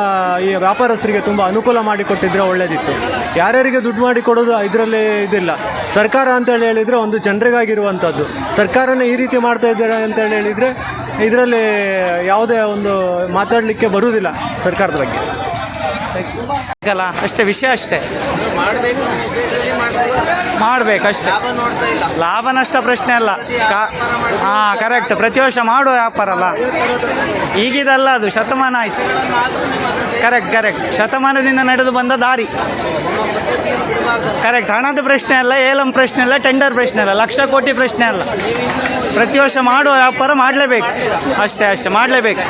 ಈ ವ್ಯಾಪಾರಸ್ಥರಿಗೆ ತುಂಬ ಅನುಕೂಲ ಮಾಡಿಕೊಟ್ಟಿದ್ರೆ ಒಳ್ಳೆಯದಿತ್ತು. ಯಾರ್ಯಾರಿಗೆ ದುಡ್ಡು ಮಾಡಿ ಕೊಡೋದು ಇದರಲ್ಲಿ ಇದಿಲ್ಲ. ಸರ್ಕಾರ ಅಂತೇಳಿ ಹೇಳಿದರೆ ಒಂದು ಜನರಿಗಾಗಿರುವಂಥದ್ದು. ಸರ್ಕಾರನೇ ಈ ರೀತಿ ಮಾಡ್ತಾ ಇದ್ದಾರೆ ಅಂತೇಳಿ ಹೇಳಿದರೆ ಇದರಲ್ಲಿ ಯಾವುದೇ ಒಂದು ಮಾತಾಡಲಿಕ್ಕೆ ಬರುವುದಿಲ್ಲ ಸರ್ಕಾರದ ಬಗ್ಗೆ. ಅಷ್ಟೇ ವಿಷಯ, ಅಷ್ಟೇ ಮಾಡಬೇಕಷ್ಟೇ. ಲಾಭ ನಷ್ಟ ಪ್ರಶ್ನೆ ಅಲ್ಲ. ಕರೆಕ್ಟ್. ಪ್ರತಿ ವರ್ಷ ಮಾಡುವ ವ್ಯಾಪಾರ ಅಲ್ಲ, ಈಗಿದಲ್ಲ, ಅದು ಶತಮಾನ ಆಯಿತು. ಕರೆಕ್ಟ್. ಶತಮಾನದಿಂದ ನಡೆದು ಬಂದ ದಾರಿ. ಕರೆಕ್ಟ್. ಹಣದ ಪ್ರಶ್ನೆ ಅಲ್ಲ, ಏಲಂ ಪ್ರಶ್ನೆ ಅಲ್ಲ, ಟೆಂಡರ್ ಪ್ರಶ್ನೆ ಅಲ್ಲ, ಲಕ್ಷ ಕೋಟಿ ಪ್ರಶ್ನೆ ಅಲ್ಲ. ಪ್ರತಿ ವರ್ಷ ಮಾಡುವ ವ್ಯಾಪಾರ ಮಾಡಲೇಬೇಕು, ಅಷ್ಟೇ ಮಾಡಲೇಬೇಕು,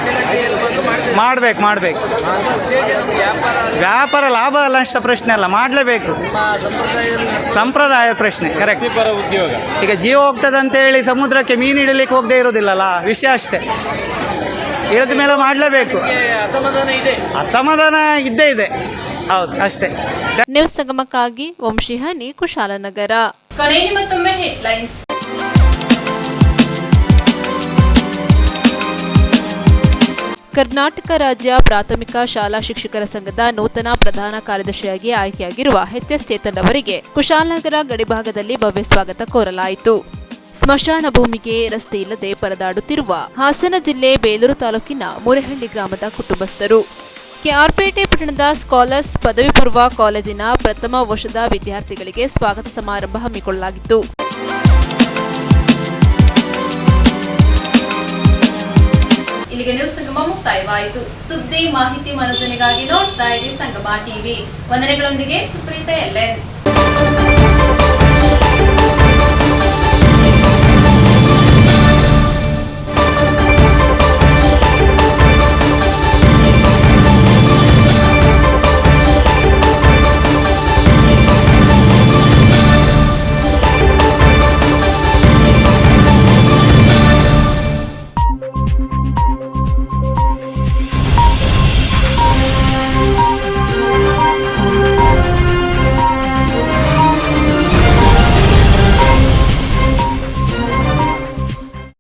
ಮಾಡಬೇಕು. ವ್ಯಾಪಾರ ಲಾಭ ನಷ್ಟ ಪ್ರಶ್ನೆ ಅಲ್ಲ, ಮಾಡಲೇಬೇಕು. ಸಂಪ್ರದಾಯ ಪ್ರಶ್ನೆ. ಕರೆಕ್ಟ್. ಈಗ ಜೀವ ಹೋಗ್ತದೆ ಅಂತ ಹೇಳಿ ಸಮುದ್ರಕ್ಕೆ ಮೀನು ಹಿಡಲಿಕ್ಕೆ ಹೋಗದೆ ಇರೋದಿಲ್ಲಲ್ಲ, ವಿಷಯ ಅಷ್ಟೇ. ಇಳಿದ ಮೇಲೆ ಮಾಡಲೇಬೇಕು. ಅಸಮಾಧಾನ ಇದ್ದೇ ಇದೆ. ಹೌದು, ಅಷ್ಟೇ. ನ್ಯೂಸ್ ಸಂಗಮಕ್ಕಾಗಿ ವಂಶಿಹಾನಿ, ಕುಶಾಲನಗರ. ಕೊನೆಯಲ್ಲಿ ಮತ್ತೊಮ್ಮೆ ಹೆಡ್ಲೈನ್ಸ್. ಕರ್ನಾಟಕ ರಾಜ್ಯ ಪ್ರಾಥಮಿಕ ಶಾಲಾ ಶಿಕ್ಷಕರ ಸಂಘದ ನೂತನ ಪ್ರಧಾನ ಕಾರ್ಯದರ್ಶಿಯಾಗಿ ಆಯ್ಕೆಯಾಗಿರುವ ಎಚ್.ಎಸ್. ಚೇತನ್ ಅವರಿಗೆ ಕುಶಾಲನಗರ ಗಡಿಭಾಗದಲ್ಲಿ ಭವ್ಯ ಸ್ವಾಗತ ಕೋರಲಾಯಿತು. ಸ್ಮಶಾನ ಭೂಮಿಗೆ ರಸ್ತೆ ಇಲ್ಲದೆ ಪರದಾಡುತ್ತಿರುವ ಹಾಸನ ಜಿಲ್ಲೆ ಬೇಲೂರು ತಾಲೂಕಿನ ಮುರೇಹಳ್ಳಿ ಗ್ರಾಮದ ಕುಟುಂಬಸ್ಥರು. ಕೆಆರ್ಪೇಟೆ ಪಟ್ಟಣದ ಸ್ಕಾಲರ್ಸ್ ಪದವಿ ಪೂರ್ವ ಕಾಲೇಜಿನ ಪ್ರಥಮ ವರ್ಷದ ವಿದ್ಯಾರ್ಥಿಗಳಿಗೆ ಸ್ವಾಗತ ಸಮಾರಂಭ ಹಮ್ಮಿಕೊಳ್ಳಲಾಗಿತ್ತು. ಇಲ್ಲಿಗೆ ನ್ಯೂಸ್ ಸಂಗಮ ಮುಕ್ತಾಯವಾಯಿತು. ಸುದ್ದಿ ಮಾಹಿತಿ ಮನೋರಂಜನೆಗಾಗಿ ನೋಡ್ತಾ ಇರಿ ಸಂಗಮ ಟಿವಿ. ವಂದನೆಗಳೊಂದಿಗೆ ಸುಪ್ರೀತಾ ಎಲ್ಎನ್.